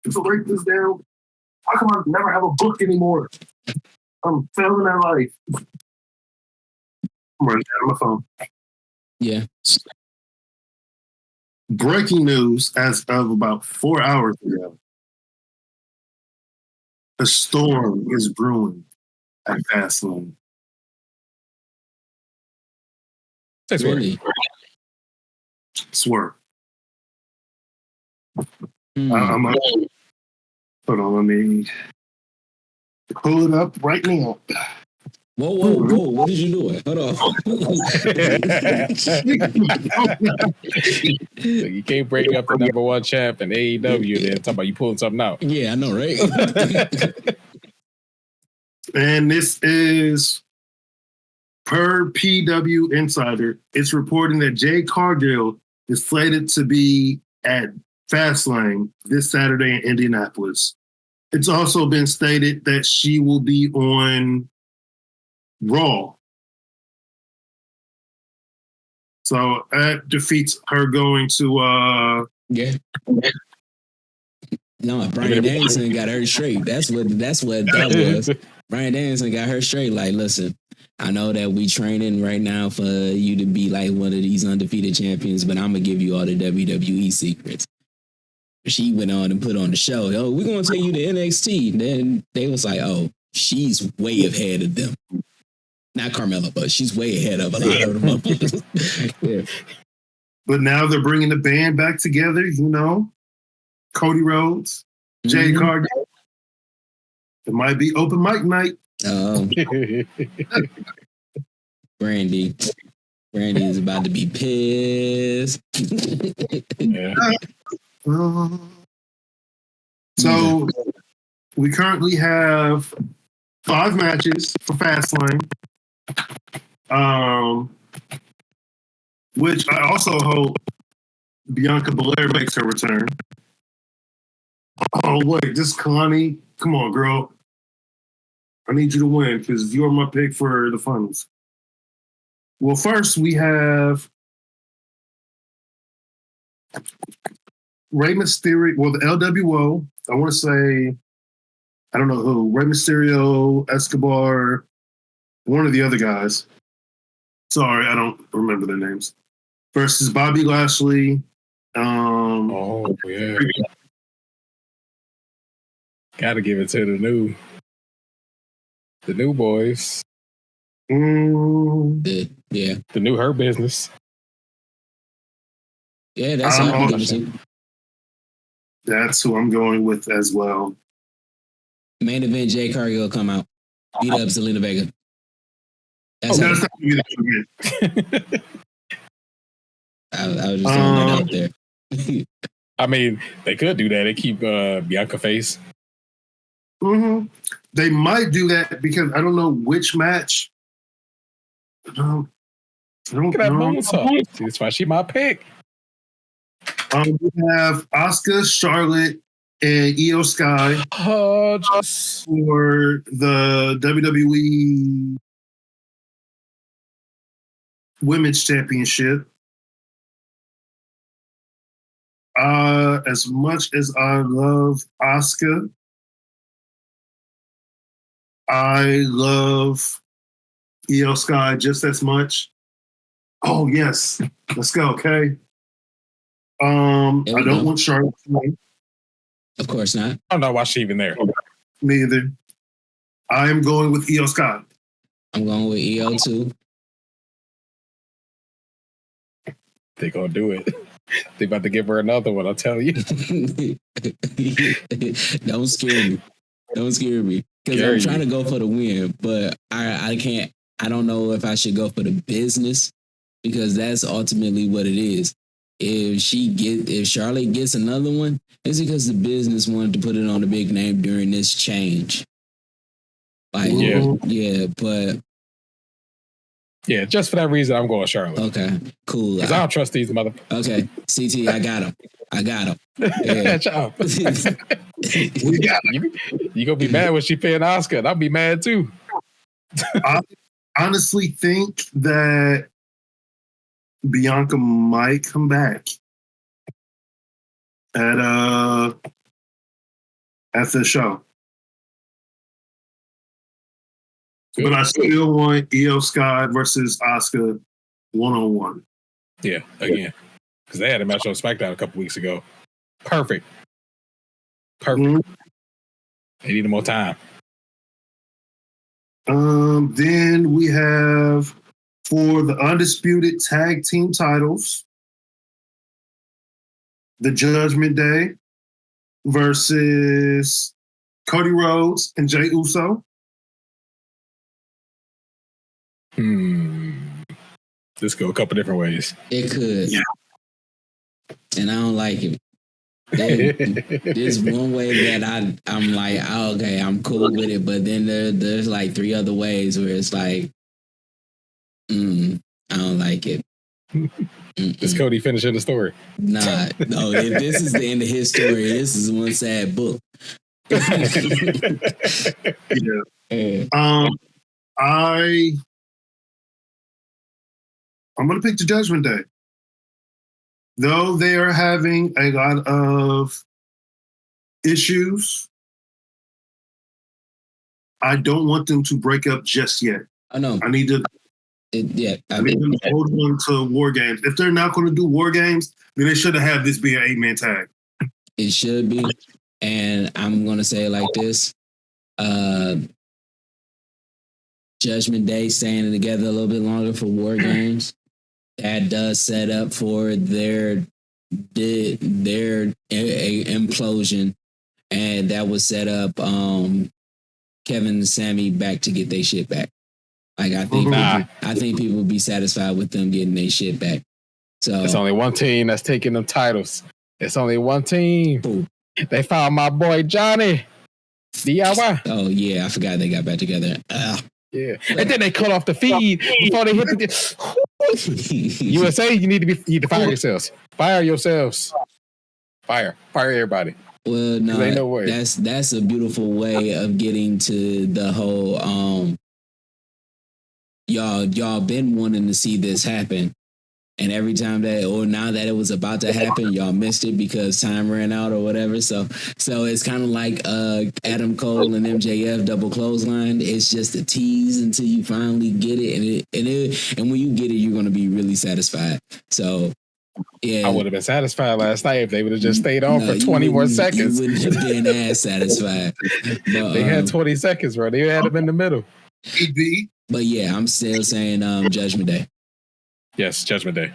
So write this down. How come I never have a book anymore? I'm failing at life. I'm running down my phone. Yeah. Breaking news as of about 4 hours ago. A storm is brewing at Fastlane. Really? Swear. Hmm. Hold on, let me pull it up right now. Whoa! What did you do? Hold on. You can't break up the number one champ in AEW then talk about you pulling something out. Yeah, I know, right? And this is per PW Insider. It's reporting that Jade Cargill is slated to be at Fastlane this Saturday in Indianapolis. It's also been stated that she will be on Raw. So that defeats her going to Yeah. No, Brian Danielson got her straight. That's what that was. Brian Danielson got her straight. Like, listen, I know that we training right now for you to be like one of these undefeated champions, but I'm gonna give you all the WWE secrets. She went on and put on the show. Oh, we're gonna take you to NXT. Then they was like, oh, she's way ahead of them. Not Carmella, but she's way ahead of a lot of them. Yeah. But now they're bringing the band back together, you know. Cody Rhodes, Jade Cargill. It might be open mic night. Brandy is about to be pissed. Yeah. So we currently have 5 matches for Fastlane. Which I also hope Bianca Belair makes her return. Oh, wait, this Kalani. Come on, girl. I need you to win because you're my pick for the finals. Well, first we have Rey Mysterio. Well, the LWO. I want to say, I don't know who. Rey Mysterio, Escobar, one of the other guys. Sorry, I don't remember their names. Versus Bobby Lashley. Oh, yeah. Gotta give it to the new boys. Yeah. The new Her Business. Yeah, that's all I'm giving to. That's who I'm going with as well. Main event, Jade Cargill come out. Beat up Zelina Vega. That's not going to be the good. I was just throwing that out there. I mean, they could do that. They keep Bianca face. Mm-hmm. They might do that because I don't know which match. I don't Look at that know. moonsault. That's why she my pick. We have Asuka, Charlotte, and Io Sky Just for the WWE Women's Championship. As much as I love Asuka, I love Io Sky just as much. Oh yes, let's go. Okay. I don't want Charlotte to win. Of course not. I'm not watching even there. Me either. I am going with Io Sky. I'm going with EO too. They gonna do it. They about to give her another one. I'll tell you. Don't scare me. Don't scare me. Because I'm trying to go for the win, but I can't. I don't know if I should go for the business because that's ultimately what it is. If Charlotte gets another one, it's because the business wanted to put it on a big name during this change. Like, but yeah, just for that reason, I'm going Charlotte. Okay, cool. Because I don't trust these motherfuckers. Okay, CT, I got him. Yeah. We got him. You gonna be mad when she paying Asuka, and I'll be mad too. I honestly think that Bianca might come back at the show. Good. But I still want Io Sky versus Asuka 1-on-1. Yeah, again. Because they had a match on SmackDown a couple weeks ago. Perfect. Mm-hmm. They needed more time. Then we have for the undisputed tag team titles, the Judgment Day versus Cody Rhodes and Jey Uso. This go a couple different ways. It could. Yeah. And I don't like it. There's one way that I'm like, oh, okay, I'm cool with it. But then there's like 3 other ways where it's like, I don't like it. Is Cody finishing the story? Nah, no. If this is the end of his story, this is one sad book. Yeah. I'm going to pick the Judgment Day. Though they are having a lot of issues, I don't want them to break up just yet. I know. I need to. I need them to hold on to War Games. If they're not going to do War Games, then they should have had this be an 8-man tag. It should be. And I'm going to say it like this. Judgment Day staying together a little bit longer for War Games. That does set up for their implosion, and that would set up Kevin and Sammy back to get their shit back. Like I think people would be satisfied with them getting their shit back. So it's only one team that's taking them titles. It's only one team. Ooh. They found my boy Johnny DIY. Oh yeah, I forgot they got back together. Yeah, and then they cut off the feed before they hit the. USA, you need to fire yourselves. Fire yourselves. Fire everybody. Well, no, ain't no way. That's a beautiful way of getting to the whole. Y'all been wanting to see this happen, and every time now that it was about to happen, y'all missed it because time ran out or whatever. So it's kind of like Adam Cole and MJF double clothesline. It's just a tease until you finally get it, and when you get it, you're going to be really satisfied. So. Yeah. I would have been satisfied last night if they would have just stayed on for 20 more seconds. You wouldn't have been as satisfied. But, they had 20 seconds, bro. They had them in the middle. But yeah, I'm still saying Judgment Day. Yes, Judgment Day.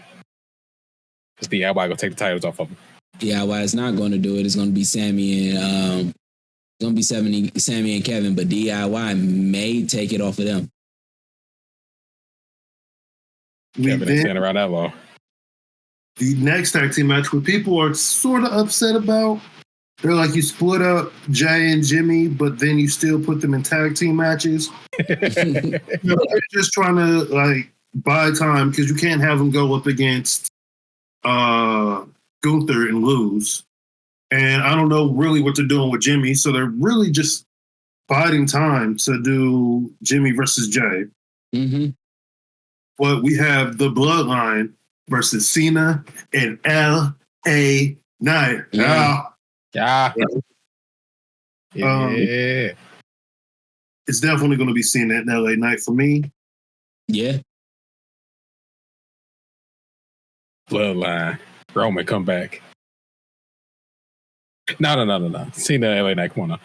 Because DIY going to take the titles off of them. DIY is not going to do it. It's going to be Sammy and Sammy and Kevin, but DIY may take it off of them. Kevin ain't standing around that long. The next tag team match, what people are sort of upset about, they're like, you split up Jay and Jimmy, but then you still put them in tag team matches. They're just trying to buy time because you can't have them go up against Gunther and lose, And I don't know really what they're doing with Jimmy. So they're really just biding time to do Jimmy versus Jay. Mm-hmm. But we have the Bloodline versus Cena and L.A. Knight. Yeah. Yeah. Um, Yeah. It's definitely going to be Cena and L.A. Knight for me. Yeah. Bloodline. Roman come back. No. Cena, LA Knight, come on now.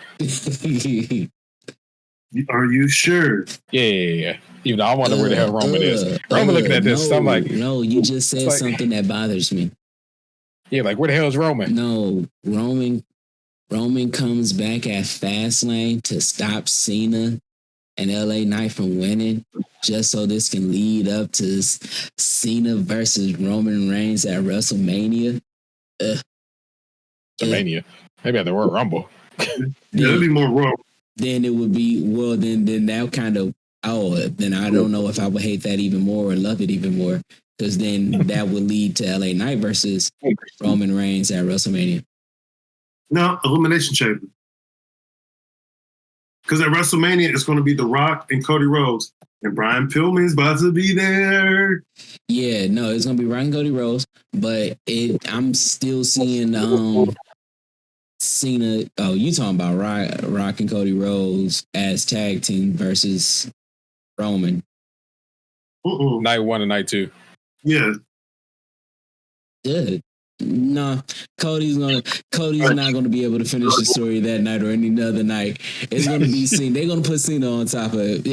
Are you sure? Yeah. Even though I wonder where the hell Roman is. Roman looking at this, no, I'm like, no, you just said like, something that bothers me. Yeah, like where the hell is Roman? No, Roman comes back at Fastlane to stop Cena and LA Knight from winning, just so this can lead up to Cena versus Roman Reigns at WrestleMania. Mania. Maybe at the Royal Rumble. Yeah, it'd be more raw. Then it would be, well, then that kind of, then I don't know if I would hate that even more or love it even more, because then that would lead to LA Knight versus Roman Reigns at WrestleMania. No, Elimination Chamber. Because at WrestleMania, it's going to be The Rock and Cody Rhodes. And Brian Pillman's about to be there. Yeah, no, it's going to be Rock and Cody Rhodes, but I'm still seeing Cena. Oh, you talking about Rock and Cody Rhodes as tag team versus Roman? Night 1 and night 2. Yeah. Good. No, Cody's not going to be able to finish the story that night or any other night. It's going to be Cena. They're going to put Cena on top of it.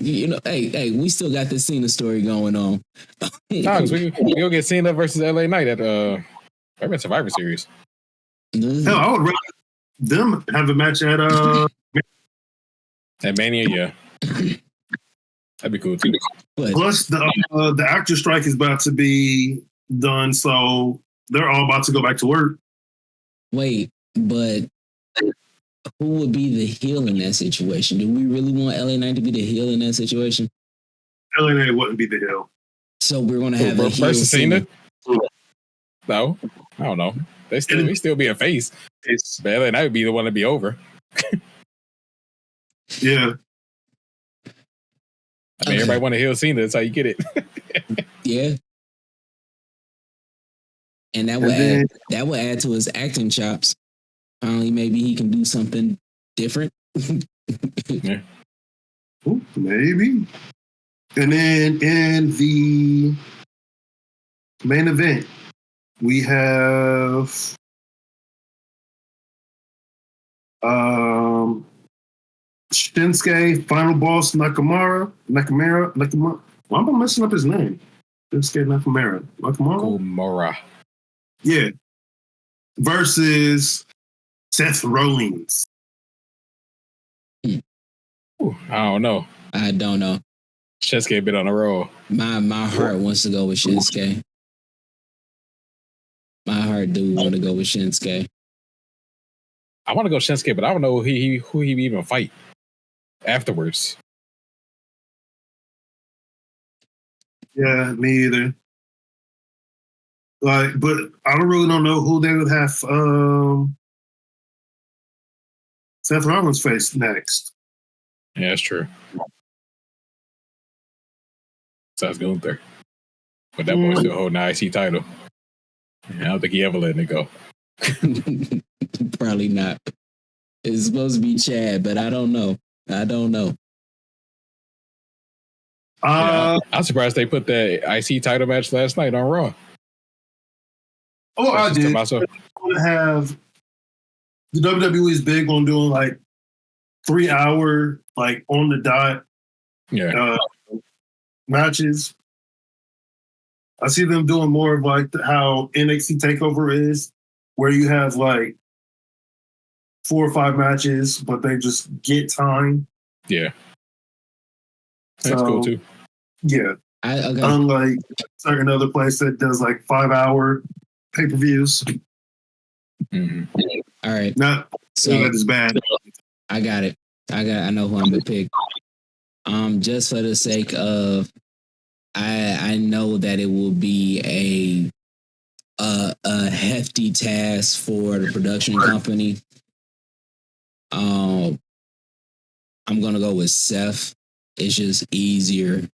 You know, hey, we still got this Cena story going on. we go get Cena versus LA Knight at Survivor Series. Hell, I would rather them have a match at Mania, yeah. That'd be cool too. Plus, the actor strike is about to be done, so they're all about to go back to work. Wait, but who would be the heel in that situation? Do we really want LA Knight to be the heel in that situation? LA Knight wouldn't be the heel. So we're going to have a heel versus Cena? No, I don't know. They still be a face. But LA Knight would be the one to be over. Yeah. I mean, everybody want to heel Cena. That's how you get it. Yeah. And that will add to his acting chops. Finally, maybe he can do something different. Yeah. Ooh, maybe. And then in the main event, we have Shinsuke, Final Boss Nakamura. Why am I messing up his name? Shinsuke Nakamura. Nakamura. Yeah. Versus Seth Rollins. Ooh, I don't know. Shinsuke been on a roll. My heart wants to go with Shinsuke. My heart do want to go with Shinsuke. I want to go Shinsuke, but I don't know who he even fight afterwards. Yeah, me either. But I don't know who they would have Seth Rollins face next. Yeah, that's true. Sounds Gunther. But that boy's still holding the IC title. I don't think he ever letting it go. Probably not. It's supposed to be Chad, but I don't know. I'm surprised they put that IC title match last night on Raw. Oh, I did. I'm going to have the WWE is big on doing like 3 hour, like on the dot matches. I see them doing more of like how NXT TakeOver is, where you have like 4 or 5 matches, but they just get time. Yeah. That's cool too. Yeah. Unlike certain other place that does like 5 hour pay-per-views. Mm-hmm. All right. Not so that is bad. I got it. I know who I'm gonna pick. Just for the sake of I know that it will be a hefty task for the production company. I'm gonna go with Seth. It's just easier.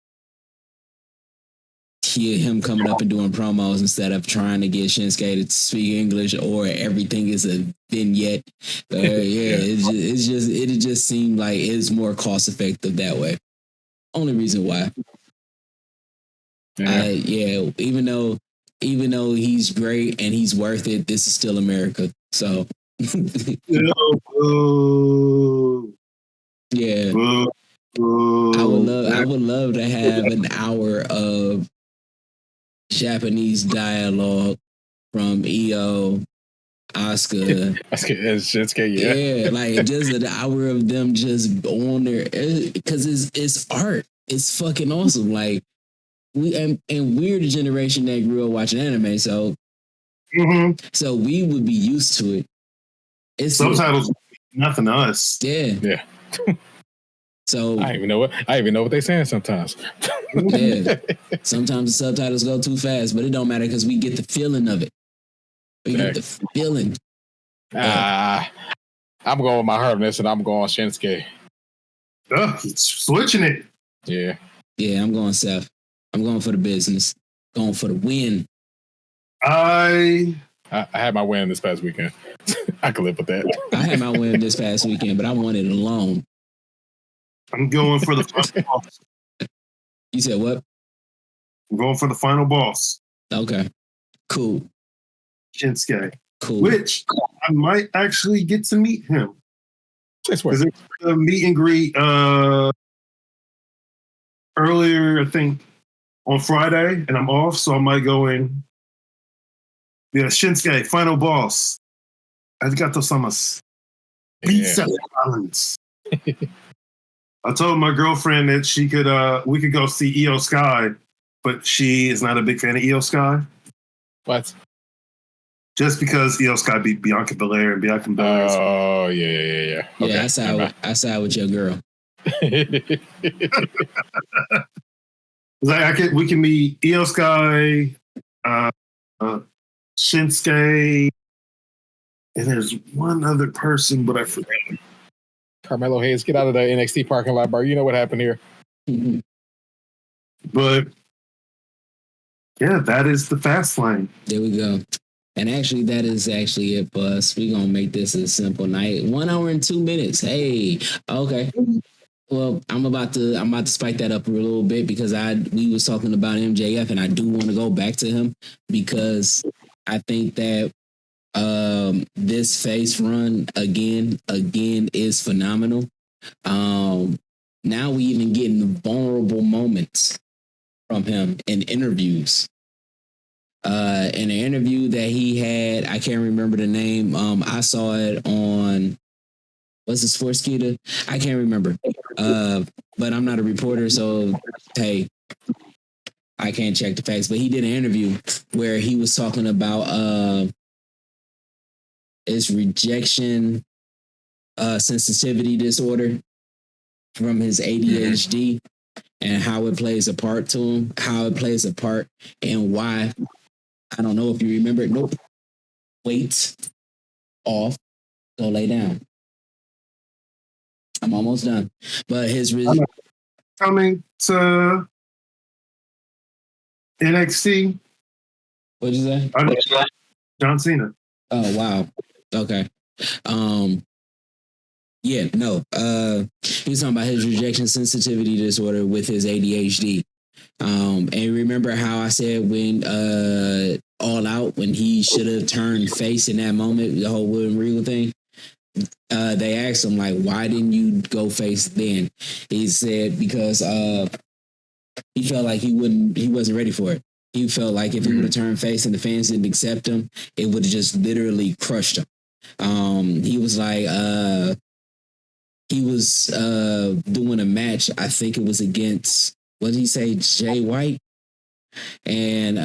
Him coming up and doing promos instead of trying to get Shinsuke to speak English, or everything is a vignette. It just seemed like it's more cost effective that way. Only reason why. Even though he's great and he's worth it, this is still America. So yeah. I would love to have an hour of Japanese dialogue from EO, Asuka, Shinsuke, yeah, like just an hour of them just on there, because it's art. It's fucking awesome. Like we're the generation that grew up watching anime, so so we would be used to it. It's subtitles, nothing to us. Yeah. So I even know what they're saying sometimes. Yeah. Sometimes the subtitles go too fast, but it don't matter because we get the feeling of it. We get the feeling. I'm going with my hardness, and I'm going Shinsuke. Switching it. Yeah. Yeah, I'm going Seth. I'm going for the business. Going for the win. I had my win this past weekend. I can live with that. I had my win this past weekend, but I won it alone. I'm going for the final boss. You said what? I'm going for the final boss. Okay. Cool. Shinsuke. Cool. Which I might actually get to meet him. Because it's a meet and greet earlier, I think, on Friday, and I'm off, so I might go in. Yeah, Shinsuke, final boss. Arigato gozaimasu. Beat Seth Rollins. I told my girlfriend that she could we could go see Io Sky, but she is not a big fan of Io Sky. What? Just because Io Sky beat Bianca Belair and Bianca Belair. Oh yeah. Okay. Yeah, I side with your girl. We can meet Io Sky, Shinsuke, and there's one other person, but I forgot. Carmelo Hayes, get out of the NXT parking lot, bro. You know what happened here. But yeah, that is the Fastlane. There we go. And actually, that is actually it for us. We're going to make this a simple night. 1 hour and 2 minutes. Hey, okay. Well, I'm about to spike that up a little bit because we was talking about MJF, and I do want to go back to him because I think that this face run again is phenomenal. Now we even getting the vulnerable moments from him in interviews. In an interview that he had, I can't remember the name. I saw it on what's the Sportskeeda? I can't remember. But I'm not a reporter, so hey, I can't check the facts. But he did an interview where he was talking about his rejection sensitivity disorder from his ADHD and how it plays a part to him, and why. I don't know if you remember. Nope. Wait. Off. Go lay down. I'm almost done. But his coming to NXT. What'd you say? John Cena. Oh wow. Okay. Yeah, no. He was talking about his rejection sensitivity disorder with his ADHD. And remember how I said when All Out, when he should have turned face in that moment, the whole William Regal thing. They asked him, like, why didn't you go face then? He said because he felt like he wasn't ready for it. He felt like if he would have turned face and the fans didn't accept him, it would have just literally crushed him. He was like, he was doing a match. I think it was against, what did he say, Jay White? And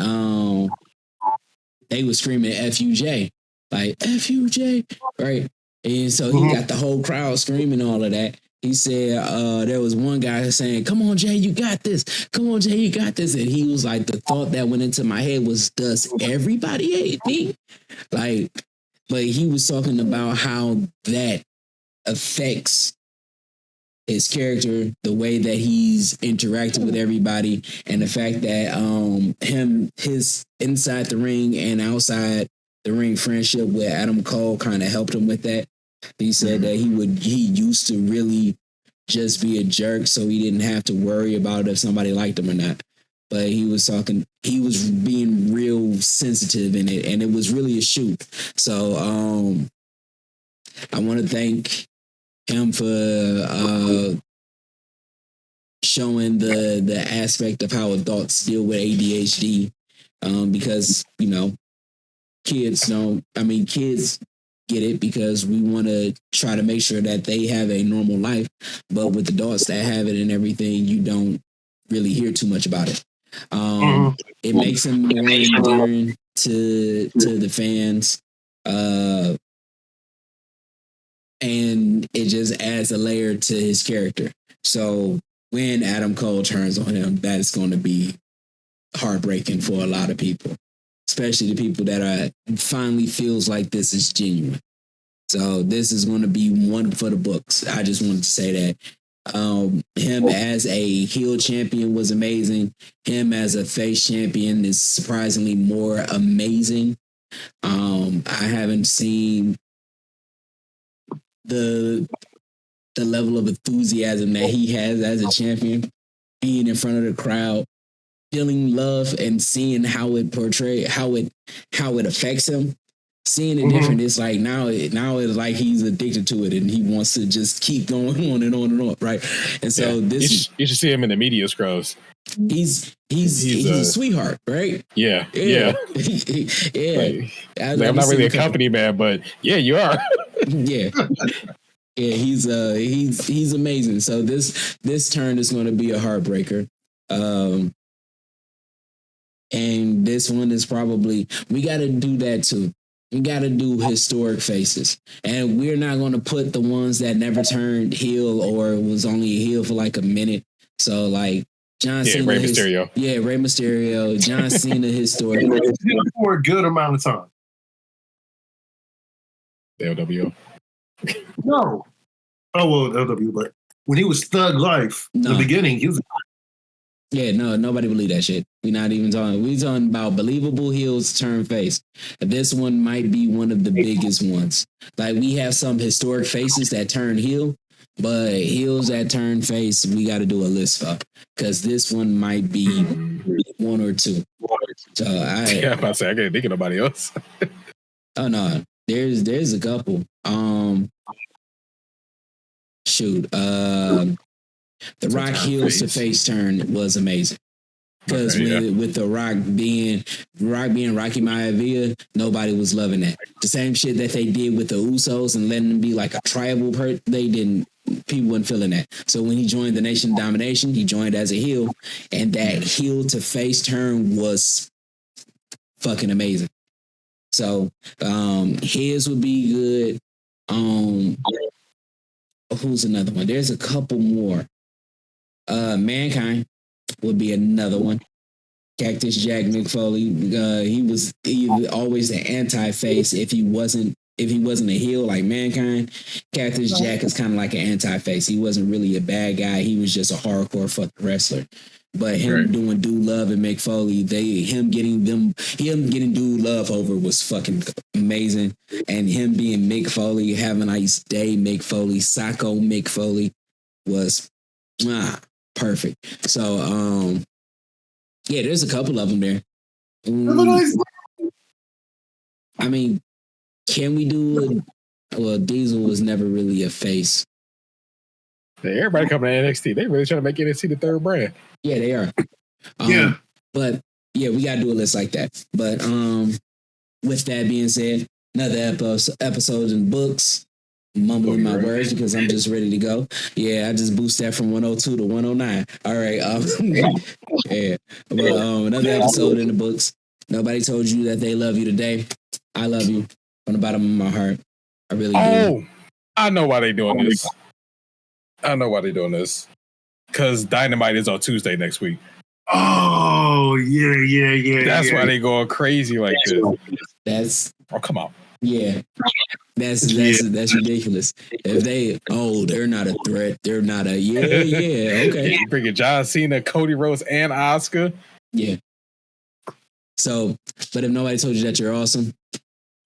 they were screaming FUJ, like FUJ, right? And so he got the whole crowd screaming all of that. He said there was one guy saying, "Come on, Jay, you got this. Come on, Jay, you got this." And he was like, the thought that went into my head was, does everybody hate me? Like, but he was talking about how that affects his character, the way that he's interacting with everybody, and the fact that his inside the ring and outside the ring friendship with Adam Cole kind of helped him with that. He said that he used to really just be a jerk, so he didn't have to worry about if somebody liked him or not. But he was being real sensitive in it, and it was really a shoot. So I want to thank him for showing the aspect of how adults deal with ADHD, because kids get it because we want to try to make sure that they have a normal life. But with adults that have it and everything, you don't really hear too much about it. It makes him more endearing to the fans. And it just adds a layer to his character. So when Adam Cole turns on him, that's going to be heartbreaking for a lot of people, especially the people that are finally feels like this is genuine. So this is going to be one for the books. I just wanted to say that. Him as a heel champion was amazing. Him as a face champion is surprisingly more amazing. I haven't seen the level of enthusiasm that he has as a champion, being in front of the crowd, feeling love and seeing how it affects him. Seeing it different, it's like now it's like he's addicted to it and he wants to just keep going on and on and on, right? And so you should see him in the media scrolls. He's a sweetheart, right? Yeah. yeah. I'm not really a company man, but yeah, you are. Yeah. Yeah, he's amazing. So this turn is going to be a heartbreaker. And this one is probably, we got to do that too. We got to do historic faces. And we're not going to put the ones that never turned heel or was only a heel for like a minute. So like John Cena. Rey Mysterio. Rey Mysterio. John Cena historic. For a good amount of time. LWO. No. Oh, well, LW, but when he was Thug Life, in the beginning, he was... Yeah, no, nobody believe that shit. We're not even talking. We're talking about believable heels turn face. This one might be one of the biggest ones. Like, we have some historic faces that turn heel, but heels that turn face, we got to do a list for. Because this one might be one or two. So I'm about to say, I can't think of nobody else. Oh, no. There's a couple. The Rock heels to face turn was amazing. Because with the Rock being Rocky Maivia, nobody was loving that. The same shit that they did with the Usos and letting them be like a tribal people weren't feeling that. So when he joined the Nation of Domination, he joined as a heel, and that heel to face turn was fucking amazing. So his would be good. Who's another one? There's a couple more. Mankind would be another one. Cactus Jack Mick Foley. He was always the anti-face if he wasn't a heel like Mankind. Cactus Jack is kind of like an anti-face. He wasn't really a bad guy. He was just a hardcore fucking wrestler. But him doing Dude Love and Mick Foley, him getting Dude Love over was fucking amazing. And him being Mick Foley, Have a Nice Day Mick Foley, Psycho Mick Foley was perfect. So there's a couple of them there. I mean, can we do Diesel was never really a face. Hey, everybody coming to NXT. They really trying to make NXT the third brand. Yeah, they are. But we gotta do a list like that. But with that being said, another episode in books. Mumbling my words because I'm just ready to go. Yeah, I just boosted that from 102 to 109. All right. But another episode in the books. Nobody told you that they love you today. I love you from the bottom of my heart. I really do. I know why they doing this. I don't know why they're doing this. Because Dynamite is on Tuesday next week. Oh, yeah. That's why they going crazy like this. Oh, come on. Yeah. That's ridiculous. If they're not a threat. They're not a okay. You bringing John Cena, Cody Rhodes, and Asuka. Yeah. So, but if nobody told you that you're awesome,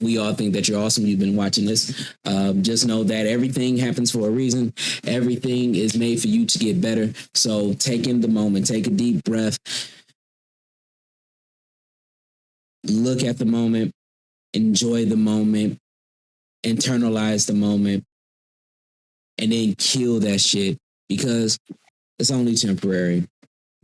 we all think that you're awesome. You've been watching this. Just know that everything happens for a reason. Everything is made for you to get better. So take in the moment. Take a deep breath. Look at the moment. Enjoy the moment. Internalize the moment. And then kill that shit because it's only temporary.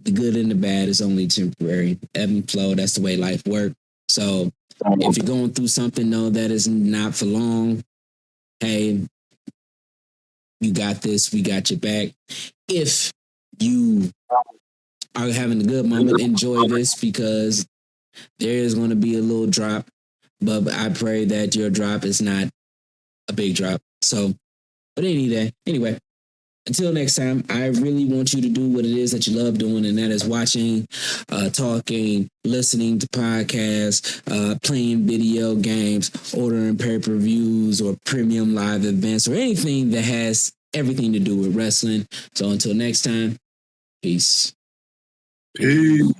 The good and the bad is only temporary. Ebb and flow, that's the way life works. So if you're going through something, know that it's not for long. Hey, you got this. We got your back. If you are having a good moment, enjoy this because there is going to be a little drop. But I pray that your drop is not a big drop. So, but anyway, until next time, I really want you to do what it is that you love doing, and that is watching, talking, listening to podcasts, playing video games, ordering pay-per-views or premium live events or anything that has everything to do with wrestling. So until next time, peace. Peace.